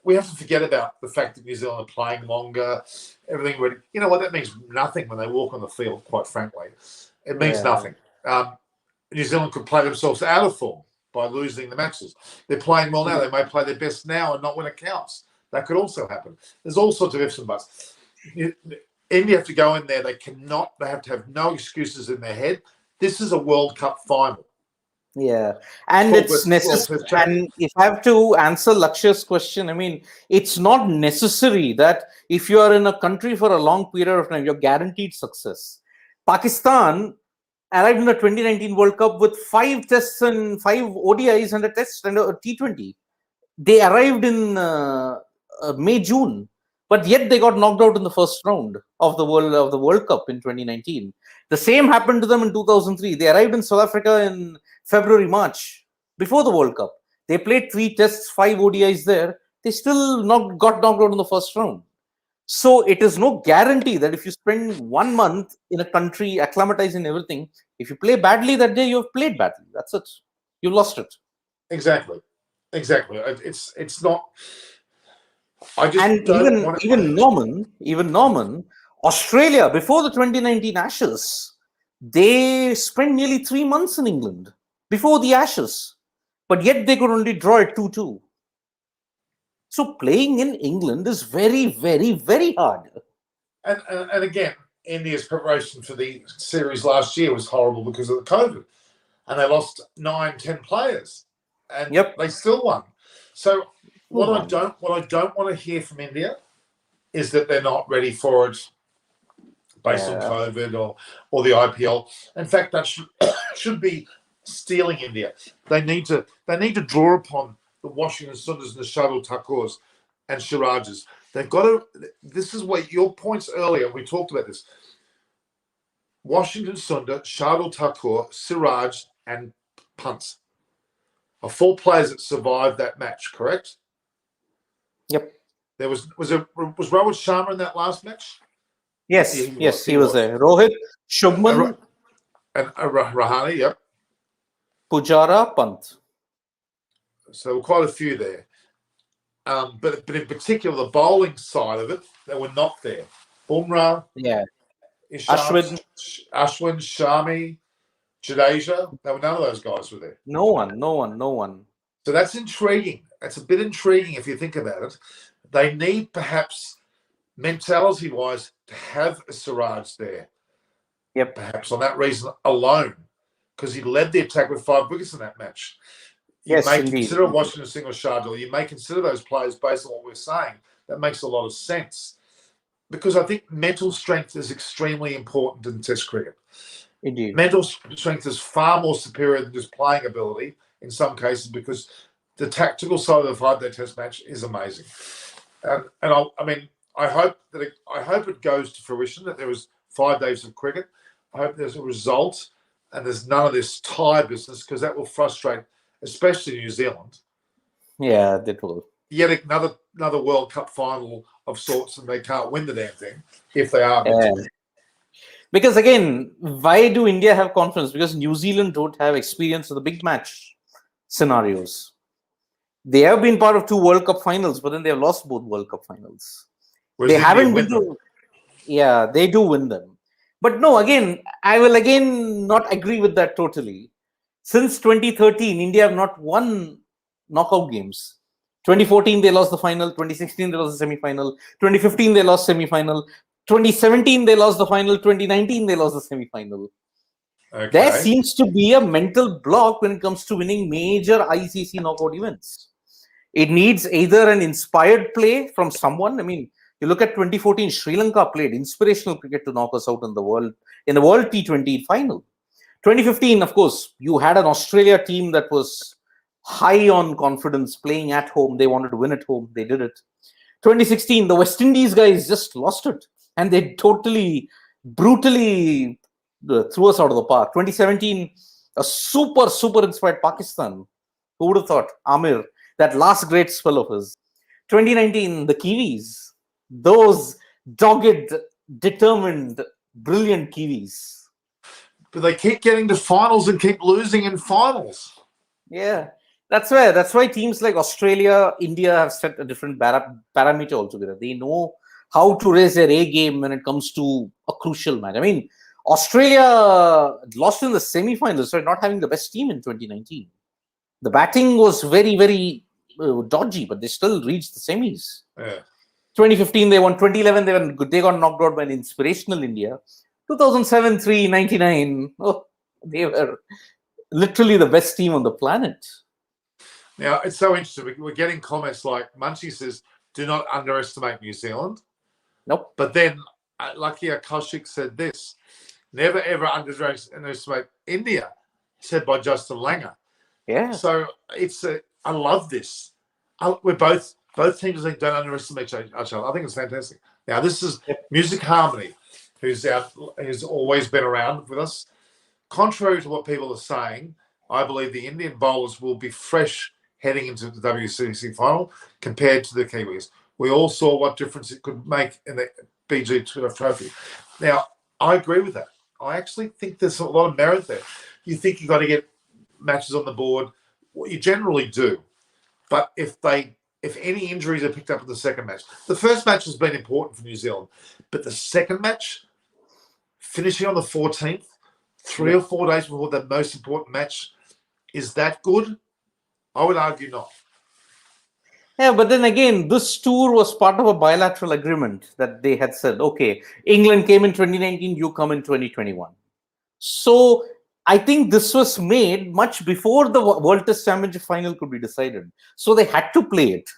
S1: we have to forget about the fact that New Zealand are playing longer, everything ready. You know what? That means nothing when they walk on the field, quite frankly. It means nothing. New Zealand could play themselves out of form by losing the matches. They're playing well now. They may play their best now and not when it counts. That could also happen. There's all sorts of ifs and buts. India have to go in there. They have to have no excuses in their head. This is a World Cup final.
S3: Yeah, and it's necessary. And if I have to answer Laksha's question, I mean, it's not necessary that if you are in a country for a long period of time, you're guaranteed success. Pakistan arrived in the 2019 World Cup with 5 tests and 5 ODIs and a test and a T20. They arrived in May, June, but yet they got knocked out in the first round of the World Cup in 2019. The same happened to them in 2003. They arrived in South Africa in February, March, before the World Cup. They played 3 tests, 5 ODIs there. They still got knocked out in the first round. So it is no guarantee that if you spend 1 month in a country acclimatizing everything, if you play badly that day, you have played badly. That's it. You lost it.
S1: Exactly. It's not.
S3: Even Norman, Australia before the 2019 Ashes, they spent nearly 3 months in England before the Ashes, but yet they could only draw it 2-2. So playing in England is very, very, very hard.
S1: And again, India's preparation for the series last year was horrible because of the COVID, and they lost 9-10 players, and they still won. So what I don't want to hear from India is that they're not ready for it based on COVID or the IPL. In fact, that should be stealing India. They need to draw upon the Washington Sundars and the Shardul Thakurs and Sirajas. They've got to. This is what your points earlier. We talked about this. Washington Sundar, Shardul Thakur, Siraj, and Pant are 4 players that survived that match. Correct?
S3: Yep.
S1: There was Rohit Sharma in that last match?
S3: Yes, he was there. Rohit, Shubman,
S1: and Rahane, yep.
S3: Pujara, Pant.
S1: So there were quite a few there. But in particular, the bowling side of it, they were not there. Bumrah,
S3: Ashwin,
S1: Shami, Jadeja, none of those guys were there.
S3: No one.
S1: So that's intriguing. That's a bit intriguing if you think about it. They need perhaps mentality-wise to have a Siraj there.
S3: Yep.
S1: Perhaps on that reason alone, because he led the attack with 5 wickets in that match. You may consider Washington Singh or Shardul. You may consider those players based on what we're saying. That makes a lot of sense. Because I think mental strength is extremely important in Test cricket.
S3: Indeed.
S1: Mental strength is far more superior than just playing ability in some cases, because the tactical side of the 5-day Test match is amazing. And I hope it goes to fruition, that there was 5 days of cricket. I hope there's a result and there's none of this tie business, because that will frustrate, especially New Zealand.
S3: Yeah, that will.
S1: Yet another World Cup final of sorts, and they can't win the damn thing if they are.
S3: Because again, why do India have confidence? Because New Zealand don't have experience of the big match scenarios. They have been part of 2 World Cup finals, but then they have lost both World Cup finals. They haven't been to. Yeah, they do win them. But no, again, I will not agree with that totally. Since 2013, India have not won knockout games. 2014 they lost the final. 2016 they lost the semi-final. 2015 they lost semi-final. 2017 they lost the final. 2019 they lost the semi-final.
S1: Okay.
S3: There seems to be a mental block when it comes to winning major ICC knockout events. It needs either an inspired play from someone. I mean, you look at 2014, Sri Lanka played inspirational cricket to knock us out in the World T20 final. 2015, of course, you had an Australia team that was high on confidence, playing at home. They wanted to win at home. They did it. 2016, the West Indies guys just lost it, and they totally, brutally threw us out of the park. 2017, a super inspired Pakistan. Who would have thought? Amir, that last great spell of his. 2019, the Kiwis. Those dogged, determined, brilliant Kiwis.
S1: But they keep getting to finals and keep losing in finals.
S3: Yeah, that's why teams like Australia, India have set a different parameter altogether. They know how to raise their A game when it comes to a crucial match. I mean, Australia lost in the semi-finals, so not having the best team in 2019. The batting was very, very dodgy, but they still reached the semis.
S1: Yeah.
S3: 2015 they won. 2011 they got knocked out by an inspirational India. 2007, 3, 99. Oh, they were literally the best team on the planet.
S1: Now, it's so interesting. We're getting comments like Munchie says, do not underestimate New Zealand.
S3: Nope.
S1: But then, Lucky Kaushik said this, never ever underestimate India, said by Justin Langer.
S3: Yeah.
S1: So I love this. We're both teams don't underestimate each other. I think it's fantastic. Now, this is Music Harmony, who's always been around with us. Contrary to what people are saying, I believe the Indian bowlers will be fresh heading into the WCC final compared to the Kiwis. We all saw what difference it could make in the BG Trophy. Now, I agree with that. I actually think there's a lot of merit there. You think you've got to get matches on the board. Well, you generally do. But if any injuries are picked up in the second match, the first match has been important for New Zealand, but the second match, finishing on the 14th, 3 or 4 days before the most important match, is that good? I would argue not.
S3: Yeah, but then again, this tour was part of a bilateral agreement that they had said, okay, England came in 2019, you come in 2021. So I think this was made much before the World Test Championship final could be decided. So they had to play it.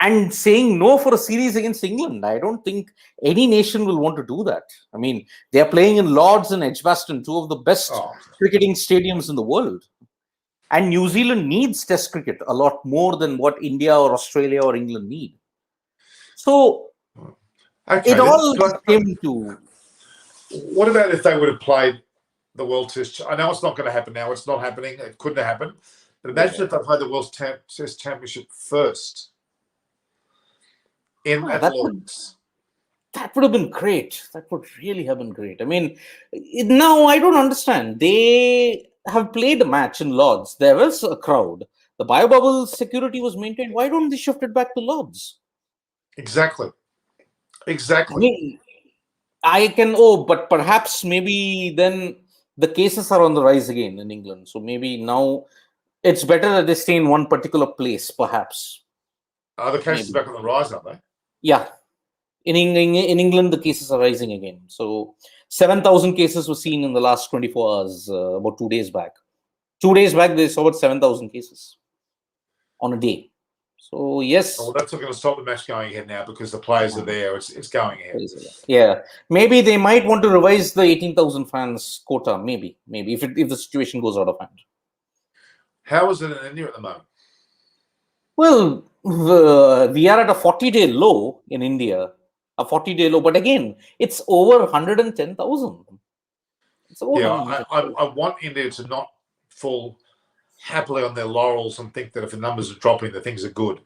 S3: And saying no for a series against England, I don't think any nation will want to do that. I mean, they are playing in Lords and Edgbaston, two of the best cricketing stadiums in the world. And New Zealand needs Test cricket a lot more than what India or Australia or England need. So it all came to...
S1: What about if they would have played the World Test? I know it's not going to happen now. It's not happening. It couldn't happen. But imagine if they played the World Test Championship first. That
S3: would have been great. That would really have been great. I mean, now I don't understand. They have played a match in Lords. There was a crowd. The biobubble security was maintained. Why don't they shift it back to Lords?
S1: Exactly.
S3: I mean, but perhaps maybe then the cases are on the rise again in England. So maybe now it's better that they stay in one particular place, perhaps.
S1: Are the cases back on the rise, aren't they?
S3: Yeah. In England, the cases are rising again. So 7,000 cases were seen in the last 24 hours, about 2 days back. 2 days back, they saw about 7,000 cases on a day. So, yes.
S1: Well, that's not going to stop the match going ahead now because the players are there. It's going ahead.
S3: Yeah. Maybe they might want to revise the 18,000 fans quota. Maybe if the situation goes out of hand.
S1: How is it in India at the moment?
S3: Well, we are at a 40-day low in India. A 40-day low. But again, it's over 110,000.
S1: Yeah, I want India to not fall happily on their laurels and think that if the numbers are dropping, the things are good.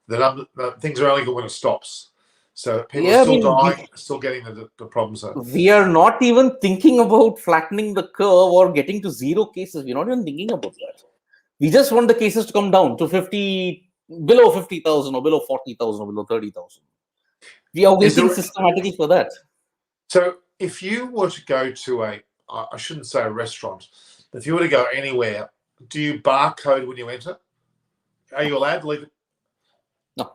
S1: The things are only good when it stops. So people are still dying, still getting the problems.
S3: We are not even thinking about flattening the curve or getting to 0 cases. We're not even thinking about that. We just want the cases to come down to below 50,000 or below 40,000 or below 30,000. We are waiting systematically for that.
S1: So if you were to go to I shouldn't say a restaurant, but if you were to go anywhere, do you barcode when you enter? Are you allowed to leave it?
S3: No.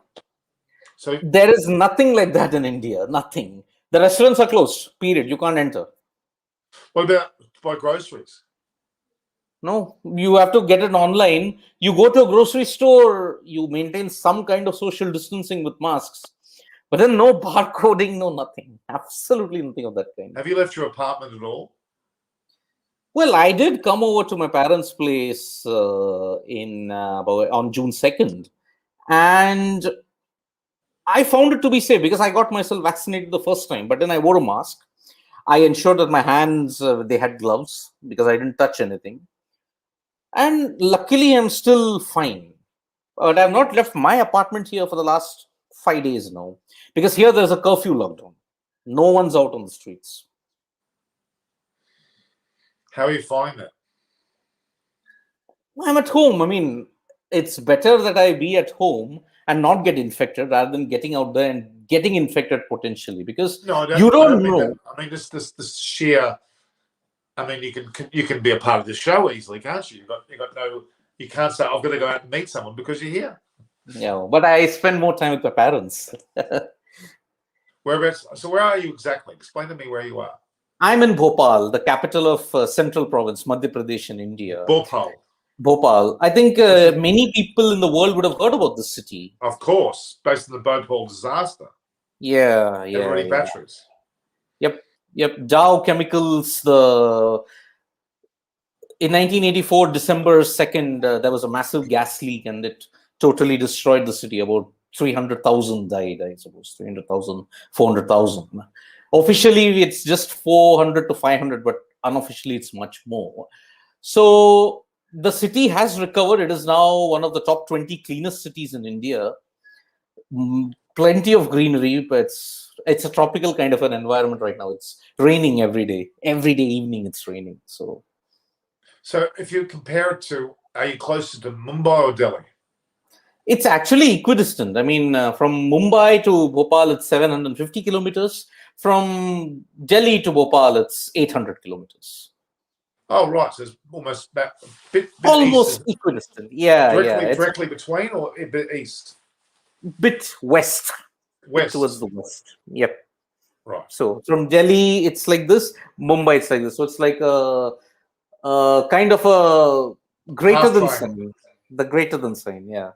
S1: So
S3: There is nothing like that in India. Nothing. The restaurants are closed. Period. You can't enter.
S1: what about buy groceries?
S3: No, you have to get it online. You go to a grocery store, you maintain some kind of social distancing with masks, but then no barcoding, no nothing. Absolutely nothing of that kind.
S1: Have you left your apartment at all?
S3: Well, I did come over to my parents' place on June 2nd, and I found it to be safe because I got myself vaccinated the first time, but then I wore a mask. I ensured that my hands, they had gloves because I didn't touch anything. And luckily, I'm still fine. But I've not left my apartment here for the last 5 days now because here there's a curfew lockdown. No one's out on the streets.
S1: How are you finding that?
S3: I'm at home. I mean, it's better that I be at home and not get infected rather than getting out there and getting infected potentially because
S1: No,
S3: you don't
S1: mean
S3: know.
S1: that. I mean, this sheer. I mean, you can be a part of the show easily, can't you? You can't say I've got to go out and meet someone because you're here.
S3: Yeah, but I spend more time with my parents.
S1: Whereabouts? So where are you exactly? Explain to me where you are.
S3: I'm in Bhopal, the capital of Central Province, Madhya Pradesh in India.
S1: Bhopal.
S3: Bhopal. I think many people in the world would have heard about this city.
S1: Of course, based on the Bhopal disaster.
S3: Yeah.
S1: Everybody batteries.
S3: Yep. Dow Chemicals. In 1984, December 2nd, there was a massive gas leak, and it totally destroyed the city. About 300,000 died, I suppose. 300,000, 400,000. Officially, it's just 400 to 500, but unofficially, it's much more. So the city has recovered. It is now one of the top 20 cleanest cities in India. Plenty of greenery, but it's a tropical kind of an environment right now. It's raining every day. Every day evening, it's raining. So
S1: if you compare it to, are you closer to Mumbai or Delhi?
S3: it's actually equidistant. I mean, from Mumbai to Bhopal, it's 750 kilometers. From Delhi to Bhopal, it's 800 kilometers.
S1: Oh, right. So it's almost a bit
S3: almost
S1: east.
S3: Equidistant. Yeah,
S1: Directly between or a bit east?
S3: Bit west.
S1: West.
S3: Towards the west. Yep.
S1: Right.
S3: So from Delhi, it's like this. Mumbai, it's like this. So it's like a kind of a greater than sign. The greater than sign, yeah.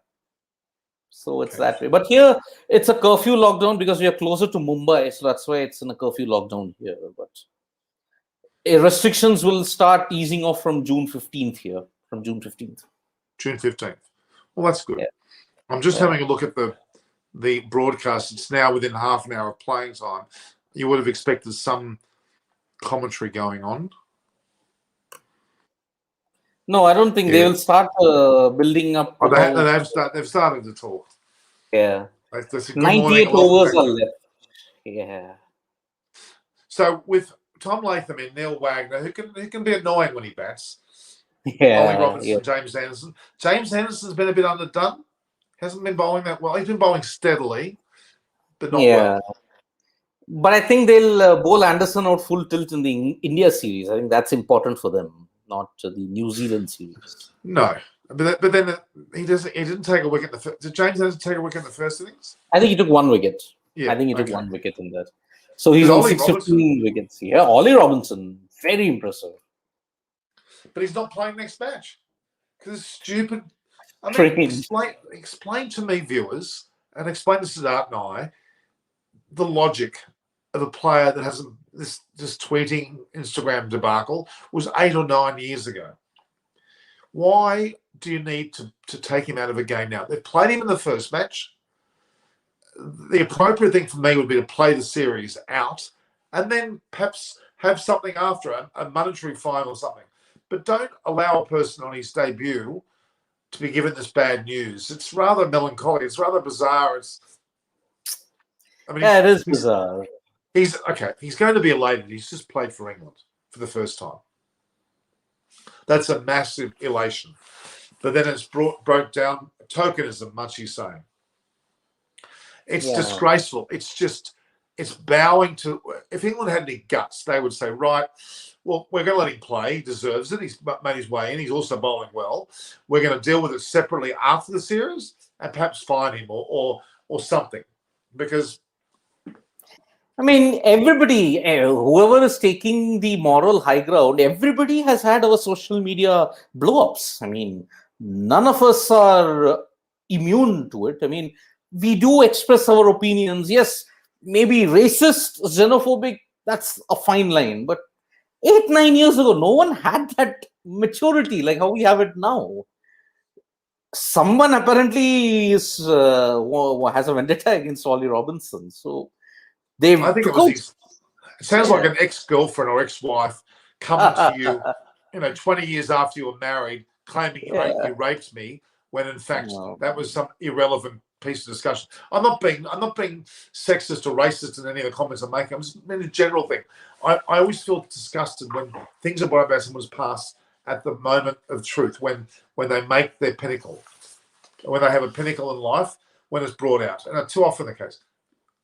S3: So it's that way. But here, it's a curfew lockdown because we are closer to Mumbai. So that's why it's in a curfew lockdown here. But restrictions will start easing off from June 15th here. From June 15th.
S1: June 15th. Well, that's good.
S3: Yeah.
S1: I'm just having a look at the broadcast. It's now within half an hour of playing time. You would have expected some commentary going on.
S3: No, I don't think they will start building up.
S1: Oh, they've started to talk.
S3: Yeah.
S1: 98
S3: overs are left. Yeah.
S1: So with Tom Latham and Neil Wagner, who can be annoying when he bats.
S3: Yeah.
S1: Ollie Robinson, James Anderson. James Anderson's been a bit underdone. Hasn't been bowling that well. He's been bowling steadily, but not well.
S3: But I think they'll bowl Anderson out full tilt in the India series. I think that's important for them, not the New Zealand series.
S1: No, but then he didn't take a wicket in the first. Did James Anderson take a wicket in the first innings?
S3: I think he took one wicket.
S1: Yeah,
S3: I think he took one wicket in that. So he's on 615 wickets. Yeah, Ollie Robinson, very impressive.
S1: But he's not playing next match because it's stupid. I mean, explain to me, viewers, and explain to Siddharth and I, the logic of a player that hasn't this tweeting Instagram debacle was 8 or 9 years ago. Why do you need to take him out of a game now? They've played him in the first match. The appropriate thing for me would be to play the series out and then perhaps have something after a monetary fine or something. But don't allow a person on his debut to be given this bad news. It's rather melancholy. It's rather bizarre.
S3: It is bizarre.
S1: He's going to be elated. He's just played for England for the first time. That's a massive elation. But then it's broke down tokenism, much he's saying. It's disgraceful. It's bowing to. If England had any guts, they would say, right, well, we're going to let him play. He deserves it. He's made his way in. He's also bowling well. We're going to deal with it separately after the series and perhaps fine him or something. Because
S3: I mean, everybody, whoever is taking the moral high ground, everybody has had our social media blow-ups. I mean, none of us are immune to it. I mean, we do express our opinions. Yes, maybe racist, xenophobic, that's a fine line. But 8-9 years ago, no one had that maturity like how we have it now. Someone apparently has a vendetta against Ollie Robinson. So they've
S1: I think it
S3: took
S1: was
S3: out.
S1: it sounds like an ex-girlfriend or ex-wife coming to you, 20 years after you were married, claiming you raped me, when in fact that was some irrelevant piece of discussion. I'm not being sexist or racist in any of the comments I'm making. I'm just in a general thing. I always feel disgusted when things are brought up about someone's past at the moment of truth, when they make their pinnacle, when they have a pinnacle in life, when it's brought out, and it's too often the case.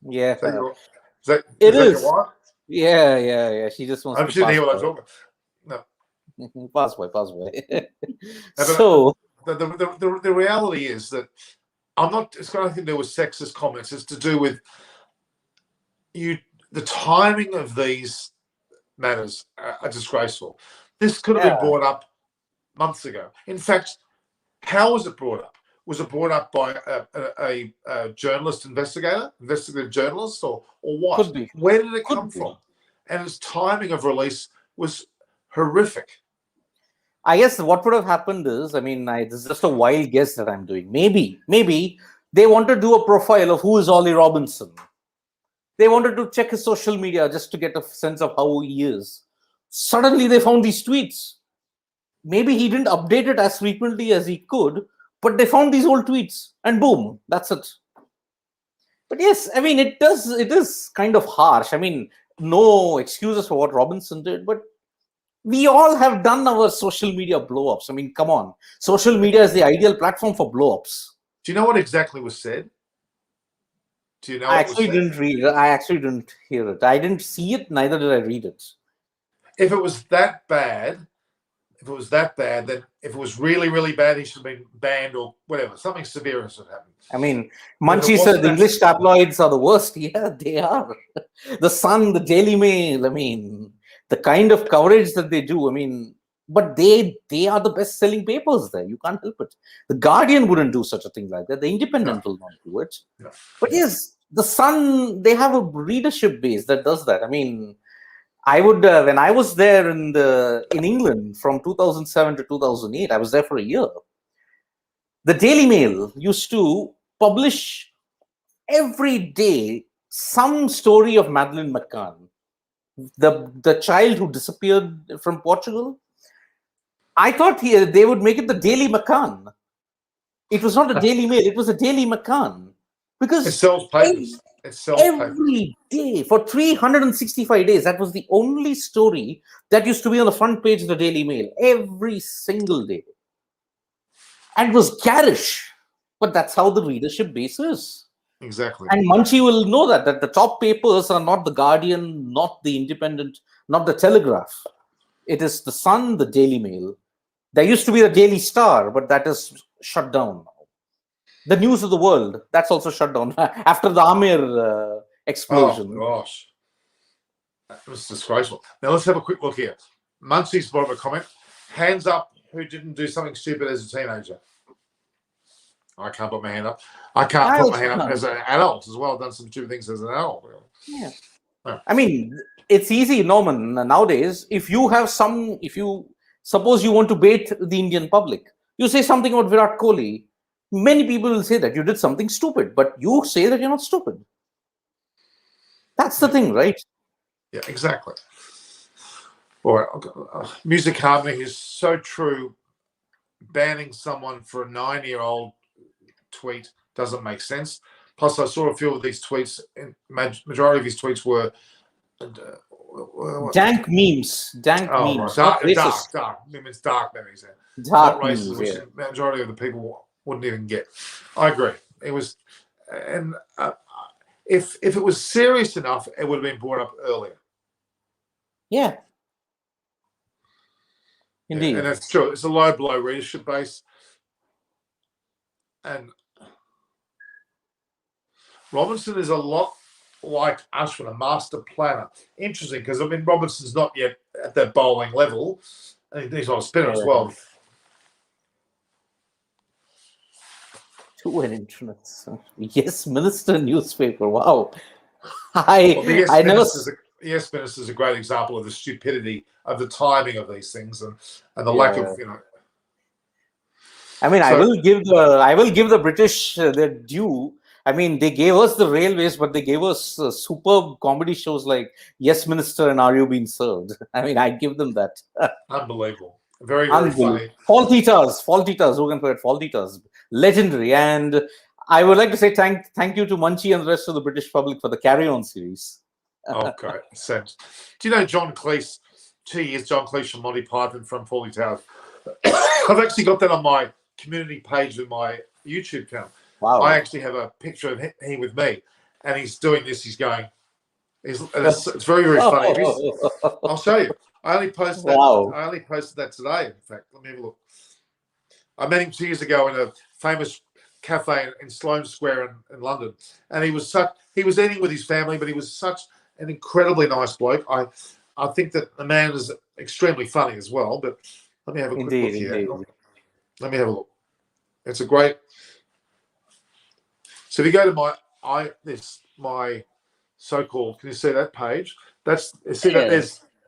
S3: Yeah,
S1: Is that your wife?
S3: Yeah. She just wants
S1: I'm
S3: to
S1: sure
S3: pass
S1: hear what I'm
S3: by.
S1: talking about. No.
S3: Pass by.
S1: But
S3: So
S1: the reality is that it's got nothing to do with sexist comments. It's to do with the timing of these matters are disgraceful. This could have been brought up months ago. In fact, how was it brought up? Was it brought up by a journalist, investigative journalist, or what?
S3: Could be.
S1: Where did it come from? And its timing of release was horrific.
S3: I guess what would have happened is, I mean, this is just a wild guess that I'm doing. Maybe they want to do a profile of who is Ollie Robinson. They wanted to check his social media just to get a sense of how he is. Suddenly they found these tweets. Maybe he didn't update it as frequently as he could, but they found these old tweets and boom, that's it. But yes, I mean, it is kind of harsh. I mean, no excuses for what Robinson did, but we all have done our social media blow-ups. I mean, come on. Social media is the ideal platform for blow-ups.
S1: Do you know what exactly was said? Do you know?
S3: I actually didn't read it. I actually didn't hear it. I didn't see it, neither did I read it.
S1: If it was that bad, then if it was really, really bad, he should have been banned or whatever. Something severe has happened.
S3: I mean, Munchie said the English tabloids are the worst. Yeah, they are. The Sun, the Daily Mail, I mean, the kind of coverage that they do, I mean, but they are the best-selling papers there. You can't help it. The Guardian wouldn't do such a thing like that. The Independent will not do it.
S1: No.
S3: But yes, the Sun, they have a readership base that does that. I mean, I would when I was there in England from 2007 to 2008, I was there for a year. The Daily Mail used to publish every day some story of Madeleine McCann, the child who disappeared from Portugal. I thought they would make it the Daily McCann. It was not a Daily Mail; it was a Daily McCann, because
S1: it sells papers.
S3: Every day for 365 days, that was the only story that used to be on the front page of the Daily Mail every single day. And it was garish, but that's how the readership base is.
S1: Exactly.
S3: And Munchie will know that the top papers are not the Guardian, not the Independent, not the Telegraph. It is the Sun, the Daily Mail. There used to be the Daily Star, but that is shut down now. The News of the World, that's also shut down after the Amir explosion.
S1: Oh, gosh. That was disgraceful. Now, let's have a quick look here. Munchie's brought up a comment. Hands up who didn't do something stupid as a teenager. I can't put my hand up. I can't put my hand up as an adult as well. I've done some stupid things as an adult.
S3: Yeah. Oh. I mean, it's easy, Norman, nowadays. If you suppose you want to bait the Indian public, you say something about Virat Kohli. Many people will say that you did something stupid, but you say that you're not stupid. That's the thing, right?
S1: Yeah, exactly. All right. Music Harmony is so true. Banning someone for a 9-year-old tweet doesn't make sense. Plus, I saw a few of these tweets, and majority of these tweets were
S3: dank memes. Dank memes.
S1: Dark. It's dark memes.
S3: Dark
S1: memes,
S3: which
S1: the majority of the people wouldn't even get. I agree. It was, and if it was serious enough, it would have been brought up earlier.
S3: Yeah. Indeed.
S1: And that's true. It's a low blow readership base. And Robinson is a lot like Ashwin, a master planner. Interesting, because I mean Robinson's not yet at that bowling level, and he's on a spinner as well.
S3: To an internet. Yes, Minister newspaper. Wow.
S1: Yes
S3: I never.
S1: Yes, Minister is a great example of the stupidity of the timing of these things and the lack of
S3: I mean,
S1: So-
S3: I will give the British their due. I mean, they gave us the railways, but they gave us superb comedy shows like Yes, Minister and Are You Being Served? I mean, I give them that.
S1: Unbelievable. Very, very funny.
S3: Faulty Tars, who can forget Faulty Tars? Legendary. And I would like to say thank you to Munchie and the rest of the British public for the Carry On series.
S1: Okay, sense. Do you know John Cleese? 2 years, John Cleese from Monty Python from Fawley Towers. I've actually got that on my community page with my YouTube channel.
S3: Wow.
S1: I actually have a picture of him with me, and he's doing this. He's going. It's very, very funny. I'll show you. I only posted that.
S3: Wow.
S1: I only posted that today. In fact, let me have a look. I met him 2 years ago in a famous cafe in Sloane Square in London, and he was eating with his family, but he was such an incredibly nice bloke. I think that the man is extremely funny as well. But let me have a quick look here.
S3: Indeed.
S1: Let me have a look. It's a great. So if you go to my so-called, can you see that page? That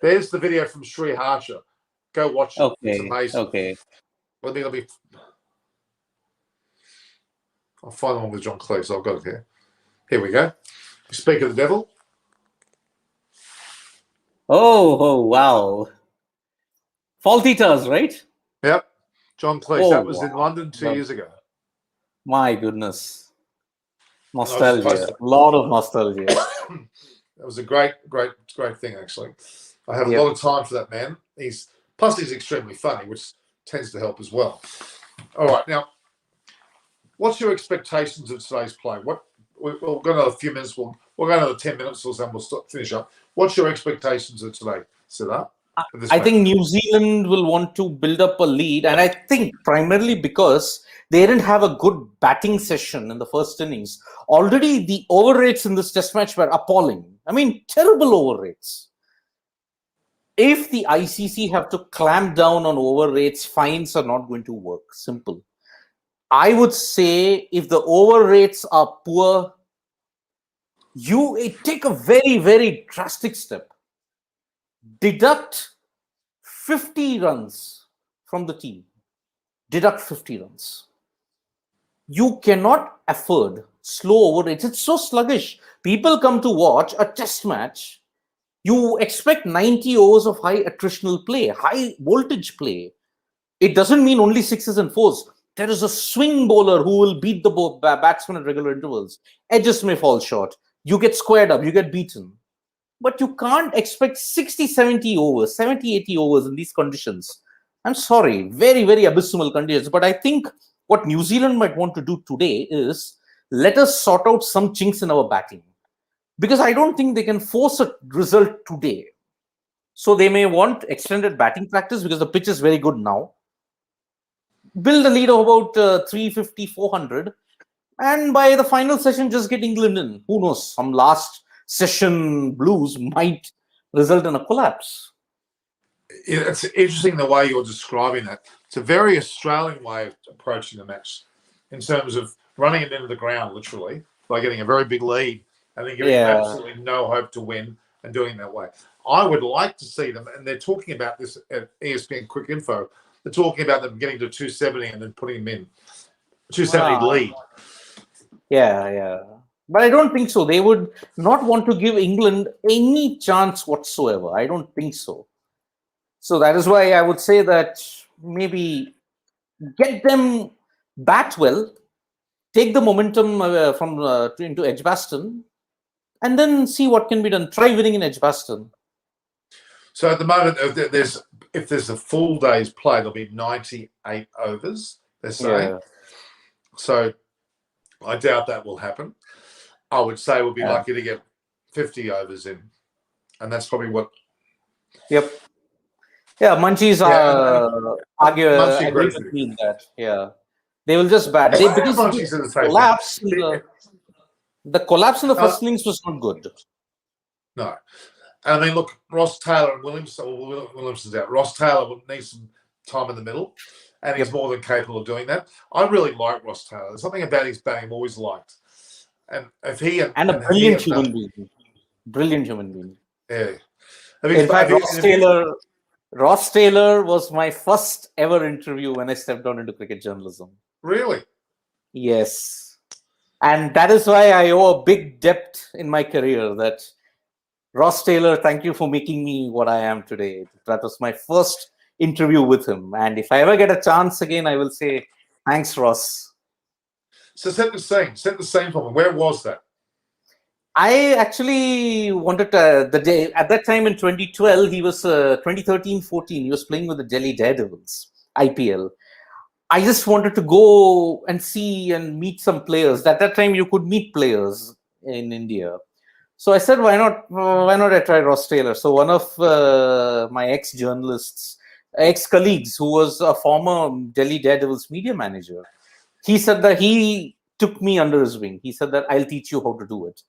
S1: there's the video from Sri Harsha. Go watch it.
S3: Okay.
S1: It's amazing.
S3: Okay.
S1: I'll find the one with John Cleese. I've got it here. Here we go. Speak of the Devil.
S3: Oh, wow. Faulty Tars, right?
S1: Yep. John Cleese.
S3: Oh,
S1: that was in
S3: wow.
S1: London 2 years ago.
S3: My goodness.
S1: I was
S3: Nostalgia.
S1: supposed
S3: A lot of nostalgia.
S1: That was a great thing, actually. I have a
S3: Yep.
S1: lot of time for that man. He's extremely funny, which tends to help as well. All right, now, what's your expectations of today's play? We've got another few minutes. We'll go another 10 minutes or so, and we'll finish up. What's your expectations of today, Siddharth?
S3: I think New Zealand will want to build up a lead, and I think primarily because they didn't have a good batting session in the first innings. Already the over rates in this test match were appalling. I mean, terrible over rates. If the ICC have to clamp down on over rates, fines are not going to work. Simple. I would say if the over rates are poor, you take a very, very drastic step. Deduct 50 runs from the team. Deduct 50 runs. You cannot afford slow over rates. It's so sluggish. People come to watch a test match. You expect 90 overs of high attritional play, high voltage play. It doesn't mean only sixes and fours. There is a swing bowler who will beat the batsman at regular intervals. Edges may fall short. You get squared up. You get beaten. But you can't expect 60, 70 overs, 70, 80 overs in these conditions. I'm sorry, very, very abysmal conditions. But I think what New Zealand might want to do today is let us sort out some chinks in our batting. Because I don't think they can force a result today. So they may want extended batting practice because the pitch is very good now. Build a lead of about 350, 400. And by the final session, just get England in. Who knows? Some last session blues might result in a collapse.
S1: It's interesting the way you're describing that. It's a very Australian way of approaching the match in terms of running it into the ground, literally, by getting a very big lead and then giving absolutely no hope to win and doing it that way. I would like to see them, and they're talking about this at ESPN Quick Info, they're talking about them getting to 270 and then putting them in. 270 lead.
S3: Yeah. But I don't think so. They would not want to give England any chance whatsoever. I don't think so. So that is why I would say that maybe get them bat well, take the momentum into Edgbaston, and then see what can be done. Try winning in Edgbaston.
S1: So at the moment, if there's a full day's play, there'll be 98 overs, they're saying.
S3: Yeah.
S1: So I doubt that will happen. I would say we'll be lucky to get 50 overs in. And that's probably what...
S3: Yep. Yeah, Munchies
S1: Yeah, Munchie
S3: agree
S1: agrees
S3: with
S1: with
S3: me in that. Yeah, they will just bat.
S1: you.
S3: Because
S1: Munchie said the same thing.
S3: collapse in the collapse in the
S1: Uh,
S3: first innings was not good.
S1: no. I mean, look, Ross Taylor and Williamson's out. Ross Taylor needs some time in the middle, and he's
S3: Yep.
S1: more than capable of doing that. I really like Ross Taylor. There's something about his batting I've always liked. And if he
S3: And a brilliant human being. Brilliant human being.
S1: Yeah.
S3: In fact, Ross Taylor was my first ever interview when I stepped down into cricket journalism.
S1: Really?
S3: Yes. And that is why I owe a big debt in my career that Ross Taylor, thank you for making me what I am today. That was my first interview with him. And if I ever get a chance again, I will say, thanks, Ross.
S1: So set the scene for me. Where was that?
S3: I actually wanted to, the day at that time in 2012, he was 2013-14. He was playing with the Delhi Daredevils, IPL. I just wanted to go and see and meet some players. At that time, you could meet players in India. So I said, why not? Why not I try Ross Taylor? So one of my ex-journalists, ex-colleagues, who was a former Delhi Daredevils media manager, he said that he took me under his wing. He said that I'll teach you how to do it.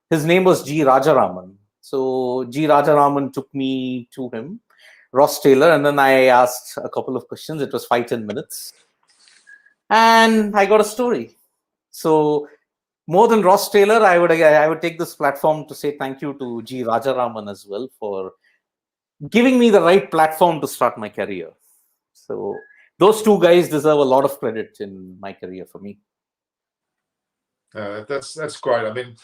S3: His name was G. Rajaraman. So G. Rajaraman took me to him, Ross Taylor, and then I asked a couple of questions. It was 5-10 minutes. And I got a story. So more than Ross Taylor, I would take this platform to say thank you to G. Rajaraman as well for giving me the right platform to start my career. So those two guys deserve a lot of credit in my career for me.
S1: That's great. I mean,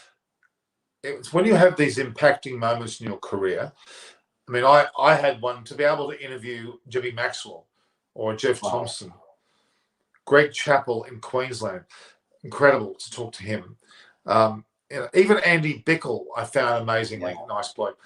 S1: it's when you have these impacting moments in your career. I mean, I had one to be able to interview Jimmy Maxwell or Jeff Thompson, Greg Chappell in Queensland. Incredible to talk to him. Even Andy Bickle, I found amazingly nice bloke.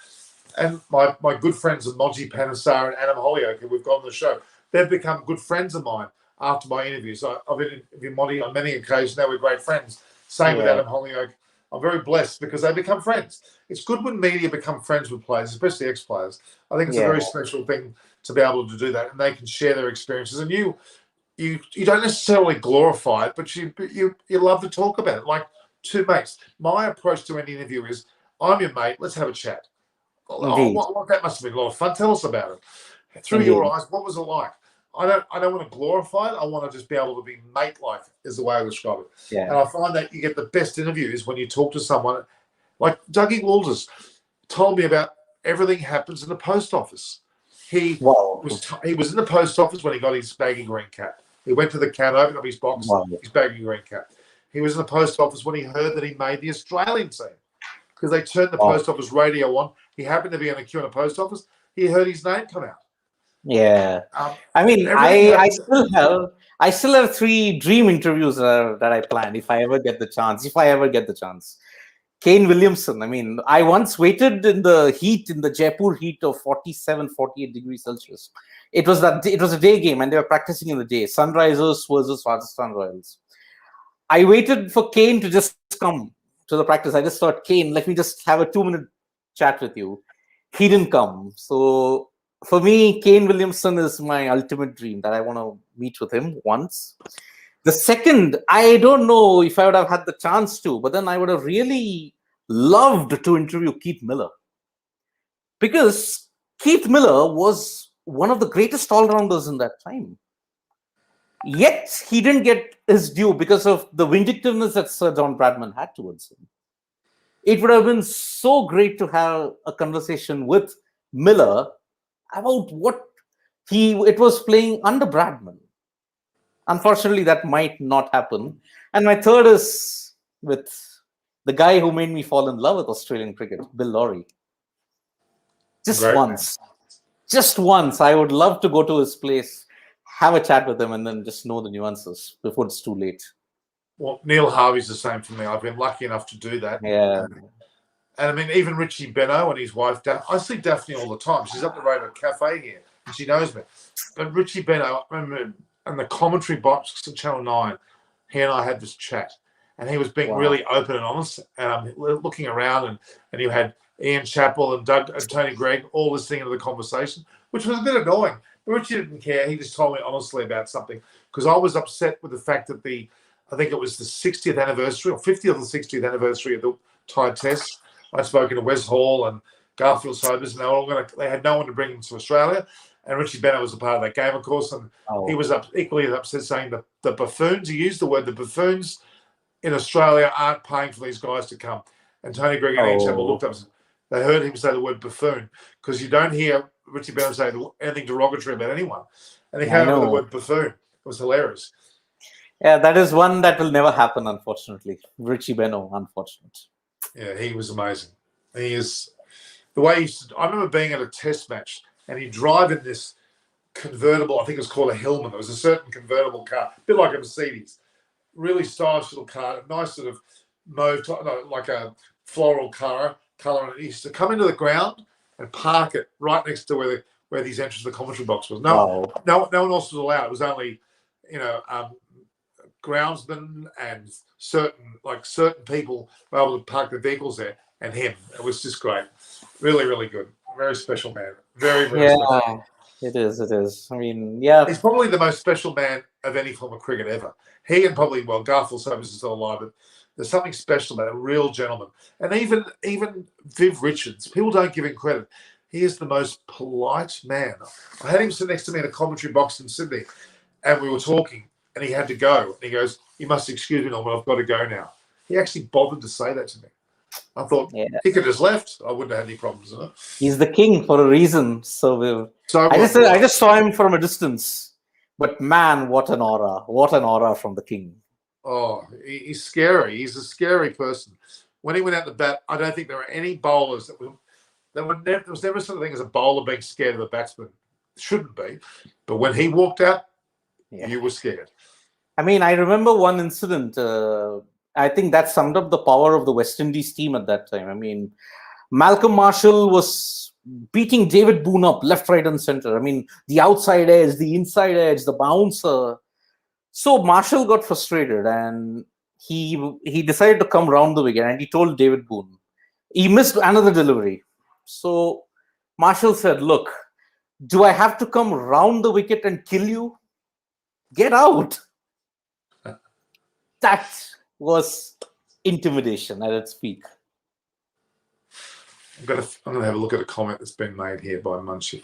S1: And my good friends of Moji Panesar and Adam Holyoke, who we've got on the show, they've become good friends of mine after my interviews. I've been interviewing Moji on many occasions. Now we're great friends. Same with Adam Holyoke. I'm very blessed because they become friends. It's good when media become friends with players, especially ex-players. I think it's a very special thing to be able to do that, and they can share their experiences. And you don't necessarily glorify it, but you love to talk about it, like two mates. My approach to any interview is, I'm your mate. Let's have a chat. Well, that must have been a lot of fun. Tell us about it. Through your eyes, what was it like? I don't want to glorify it. I want to just be able to be mate-like, is the way I describe it. Yeah. And I find that you get the best interviews when you talk to someone like Dougie Walters told me about everything happens in the post office. He was in the post office when he got his baggy green cap. He went to the counter, opened up his box, his baggy green cap. He was in the post office when he heard that he made the Australian team because they turned the post office radio on. He happened to be in a queue in a post office. He heard his name come out.
S3: Yeah, I mean, I still have 3 dream interviews that I planned if I ever get the chance. Kane Williamson. I mean, I once waited in the Jaipur heat of 47, 48 degrees Celsius. It was a day game, and they were practicing in the day. Sunrisers versus Rajasthan Royals. I waited for Kane to just come to the practice. I just thought, Kane, let me just have a 2-minute chat with you. He didn't come, so. For me, Kane Williamson is my ultimate dream that I want to meet with him once. The second, I don't know if I would have had the chance to, but then I would have really loved to interview Keith Miller. Because Keith Miller was one of the greatest all-rounders in that time. Yet, he didn't get his due because of the vindictiveness that Sir John Bradman had towards him. It would have been so great to have a conversation with Miller about what it was playing under Bradman. Unfortunately, that might not happen. And my third is with the guy who made me fall in love with Australian cricket, Bill Lawry. Just once, I would love to go to his place, have a chat with him, and then just know the nuances before it's too late.
S1: Well, Neil Harvey's the same for me. I've been lucky enough to do that.
S3: Yeah.
S1: And I mean, even Richie Benaud and his wife, I see Daphne all the time. She's up the road at a cafe here, and she knows me. But Richie Benaud, and the commentary box at Channel 9, he and I had this chat. And he was being really open and honest. And I'm looking around, and you had Ian Chappell and Doug and Tony Gregg all listening to the conversation. which was a bit annoying. But Richie didn't care. He just told me honestly about something because I was upset with the fact that I think it was the 60th anniversary or 50th or 60th anniversary of the Tide Test. I'd spoken to Wes Hall and Garfield Sobers, and they had no one to bring them to Australia. And Richie Bennett was a part of that game, of course, and he was equally as upset, saying that the buffoons, he used the word, the buffoons in Australia aren't paying for these guys to come. And Tony Greig and Ian Chappell looked up, they heard him say the word buffoon because you don't hear Richie Bennett say anything derogatory about anyone. And he came up with the word buffoon. It was hilarious.
S3: Yeah, that is one that will never happen, unfortunately. Richie Beno, unfortunate.
S1: Yeah, he was amazing. He is the way I remember being at a test match and he'd drive in this convertible, I think it was called a Hillman. There was a certain convertible car, a bit like a Mercedes, really stylish little car, nice sort of mauve, like a floral color. And he used to come into the ground and park it right next to where these entrance to the commentary box was. No one else was allowed. It was only, groundsmen and certain people were able to park their vehicles there, and him. It was just great. Really, really good. Very special man. Very, very special.
S3: It is. I mean, yeah.
S1: He's probably the most special man of any form of cricket ever. He and probably, Garfield Sobers is still alive, but there's something special about a real gentleman. And even Viv Richards, people don't give him credit. He is the most polite man. I had him sit next to me in a commentary box in Sydney, and we were talking, and he had to go. And he goes, "You must excuse me, Norman, I've got to go now." He actually bothered to say that to me. I thought he could have just left. I wouldn't have had any problems with it.
S3: He's the king for a reason. I just saw him from a distance. But man, what an aura. What an aura from the king.
S1: Oh, he's scary. He's a scary person. When he went out to bat, I don't think there were any bowlers there was never such a thing as a bowler being scared of a batsman. Shouldn't be. But when he walked out, you were scared.
S3: I mean, I remember one incident. I think that summed up the power of the West Indies team at that time. I mean, Malcolm Marshall was beating David Boone up left, right, and center. I mean, the outside edge, the inside edge, the bouncer. So Marshall got frustrated and he decided to come round the wicket, and he told David Boone. He missed another delivery. So Marshall said, "Look, do I have to come round the wicket and kill you? Get out." That was intimidation at its peak.
S1: I'm going to have a look at a comment that's been made here by Munchie.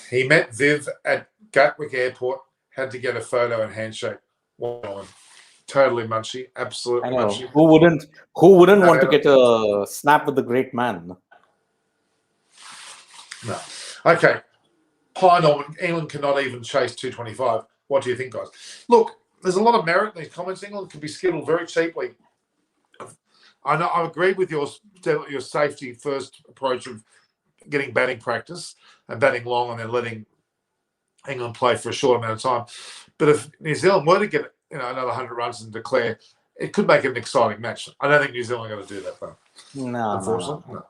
S1: He met Viv at Gatwick Airport, had to get a photo and handshake. Totally Munchie, absolutely Munchie.
S3: Who wouldn't want to get a snap with the great man?
S1: No. Okay. Hi, Norman. England cannot even chase 225. What do you think, guys? Look, there's a lot of merit in these comments. England can be skittled very cheaply. I know. I agree with your safety first approach of getting batting practice and batting long and then letting England play for a short amount of time. But if New Zealand were to get another 100 runs and declare, it could make it an exciting match. I don't think New Zealand are going to do that, though.
S3: No.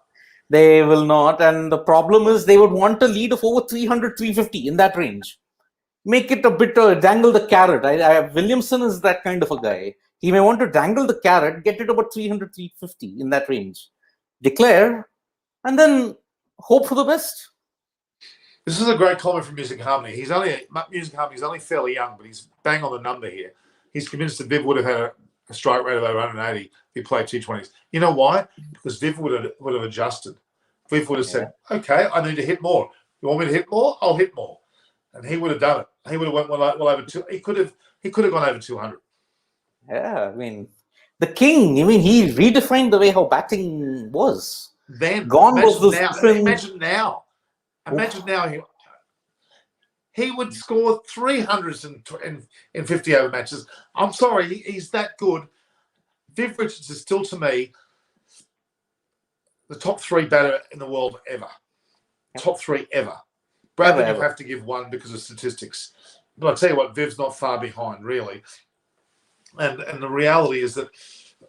S3: They will not. And the problem is they would want a lead of over 300, 350 in that range. Make it a bit, dangle the carrot. Williamson is that kind of a guy. He may want to dangle the carrot, get it about 300, 350 in that range. Declare, and then hope for the best.
S1: This is a great comment from Music Harmony. Music Harmony is only fairly young, but he's bang on the number here. He's convinced that Viv would have had a strike rate of over 180 if he played T20s. You know why? Because Viv would have adjusted. Viv would have said, "Okay, I need to hit more. You want me to hit more? I'll hit more." And he would have done it. He would have went well over two. He could have gone over 200.
S3: Yeah, I mean, the king. I mean, he redefined the way how batting was.
S1: Then
S3: gone was the different.
S1: Imagine now. He would score 300s in 50 over matches. I'm sorry, he's that good. Viv Richards is still, to me, the top 3 batter in the world ever. Top 3 ever. Bradley, you have to give 1 because of statistics. But I'll tell you what, Viv's not far behind, really. And the reality is that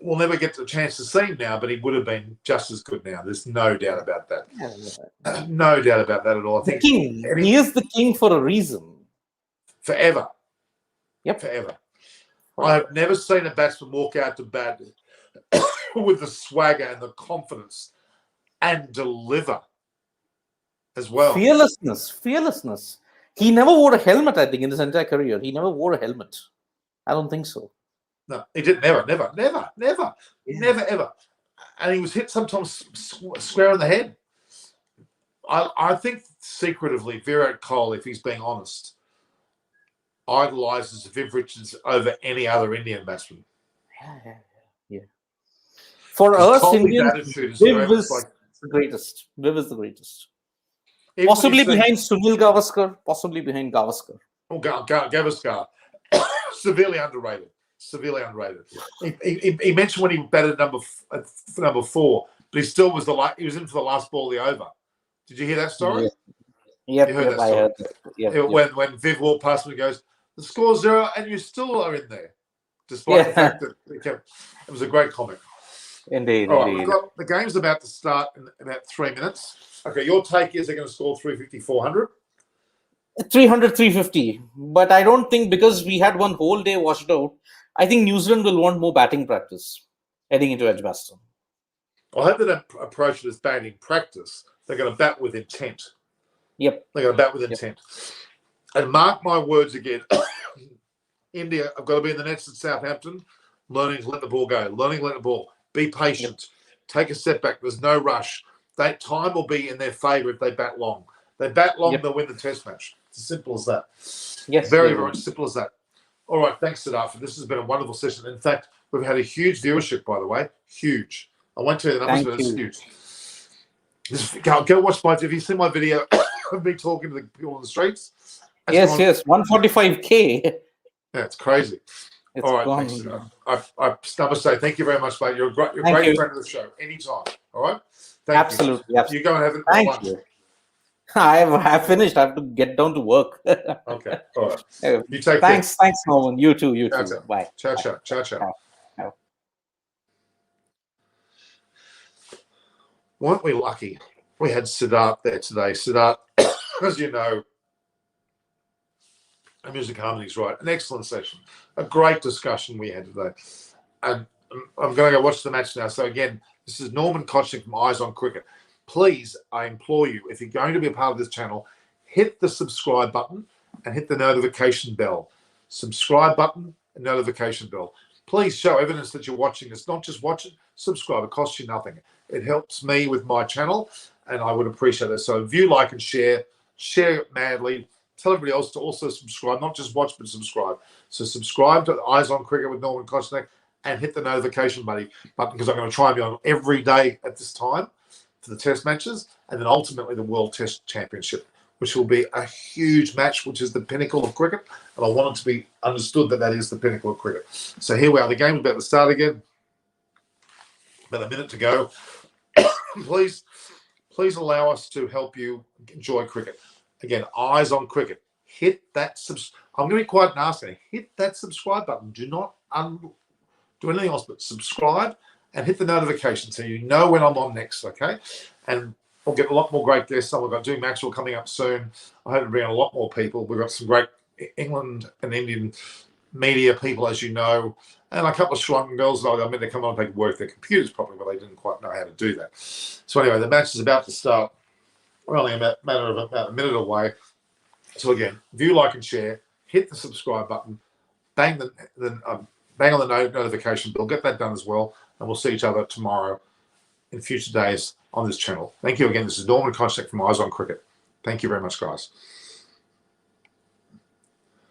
S1: we'll never get the chance to see him now, but he would have been just as good now. There's no doubt about that. No doubt about that at all. I think
S3: the king. He is the king for a reason.
S1: Forever.
S3: Yep.
S1: Forever. I have never seen a batsman walk out to bat with the swagger and the confidence and deliver as well.
S3: Fearlessness. He never wore a helmet, I think, in his entire career. He never wore a helmet. I don't think so.
S1: No, he did never,
S3: Yeah.
S1: ever. And he was hit sometimes square in the head. I think secretively, Virat Kohli, if he's being honest, idolizes Viv Richards over any other Indian batsman.
S3: Yeah. For us,
S1: Kohli's
S3: Indians,
S1: attitude is
S3: Viv
S1: very much
S3: is
S1: like,
S3: the greatest. Viv is the greatest.
S1: even when
S3: Possibly
S1: you see-
S3: behind Sunil Gavaskar. Possibly behind Gavaskar.
S1: Oh, Gavaskar, severely underrated. He mentioned when he batted number 4, but he still was he was in for the last ball of the over. Did you hear that story?
S3: Yep,
S1: You heard that
S3: I
S1: story?
S3: heard that. Yep.
S1: When Viv walked past him, he goes, "The score's 0, and you still are in there," despite the fact that it was a great comment.
S3: Indeed.
S1: All right, the game's about to start in about 3 minutes. Okay, your take is they're going to score 350, 400.
S3: 300, 350. But I don't think, because we had one whole day washed out, I think New Zealand will want more batting practice heading into Edgbaston.
S1: I hope they don't approach it as batting practice. They're going to bat with intent.
S3: Yep.
S1: They're going to bat with intent. And mark my words again, India have got to be in the nets at Southampton, learning to let the ball go, learning to let the ball. Be patient. Take a step back. There's no rush. That time will be in their favour if they bat long. They bat long, they'll win the test match. It's as simple as that.
S3: Yes.
S1: Very, very simple as that. All right, thanks, Siddharth. This has been a wonderful session. In fact, we've had a huge viewership, by the way. Huge. I won't tell you the numbers, but it's huge. Just go watch my. Have you seen my video of me talking to the people on the streets?
S3: Yes. 145K.
S1: Yeah, it's crazy.
S3: It's
S1: all right,
S3: gone.
S1: thanks. I namaste. Thank you very much, mate. You're a great friend of the show. Anytime. All right.
S3: Absolutely.
S1: You go and have
S3: Thank
S1: lunch.
S3: you. I've finished. I have to get down to work.
S1: Okay. All right. You take
S3: Thanks, Norman. You too.
S1: Ciao.
S3: Bye.
S1: Ciao.
S3: Ciao.
S1: Weren't we lucky? We had Siddharth there today. Siddharth, as you know, Music Harmonies, right? An excellent session. A great discussion we had today. And I'm going to go watch the match now. So again, this is Norman Kochnick from Eyes on Cricket. Please, I implore you, if you're going to be a part of this channel, hit the subscribe button and hit the notification bell. Subscribe button and notification bell. Please show evidence that you're watching this. Not just watch it, subscribe. It costs you nothing. It helps me with my channel, and I would appreciate it. So view, like, and share. Share it madly. Tell everybody else to also subscribe. Not just watch, but subscribe. So subscribe to Eyes on Cricket with Norman Kochnick and hit the notification button, because I'm going to try and be on every day at this time for the test matches, and then ultimately the World Test Championship, which will be a huge match, which is the pinnacle of cricket. And I want it to be understood that that is the pinnacle of cricket. So here we are. The game is about to start again. About a minute to go. Please allow us to help you enjoy cricket. Again, Eyes on Cricket. Hit that I'm going to be quite nasty. Hit that subscribe button. Do not do anything else but subscribe and hit the notification so you know when I'm on next, okay? And we'll get a lot more great guests. We've got Doing Maxwell coming up soon. I hope to bring a lot more people. We've got some great England and Indian media people, as you know, and a couple of Sri Lankan girls that I meant to come on and they could work their computers properly, but they didn't quite know how to do that. So anyway, the match is about to start. We're only a matter of about a minute away. So again, view, like, and share. Hit the subscribe button. Bang on the notification bell. Get that done as well. And we'll see each other tomorrow in future days on this channel. Thank you again. This is Norman Kochnick from Eyes on Cricket. Thank you very much, guys.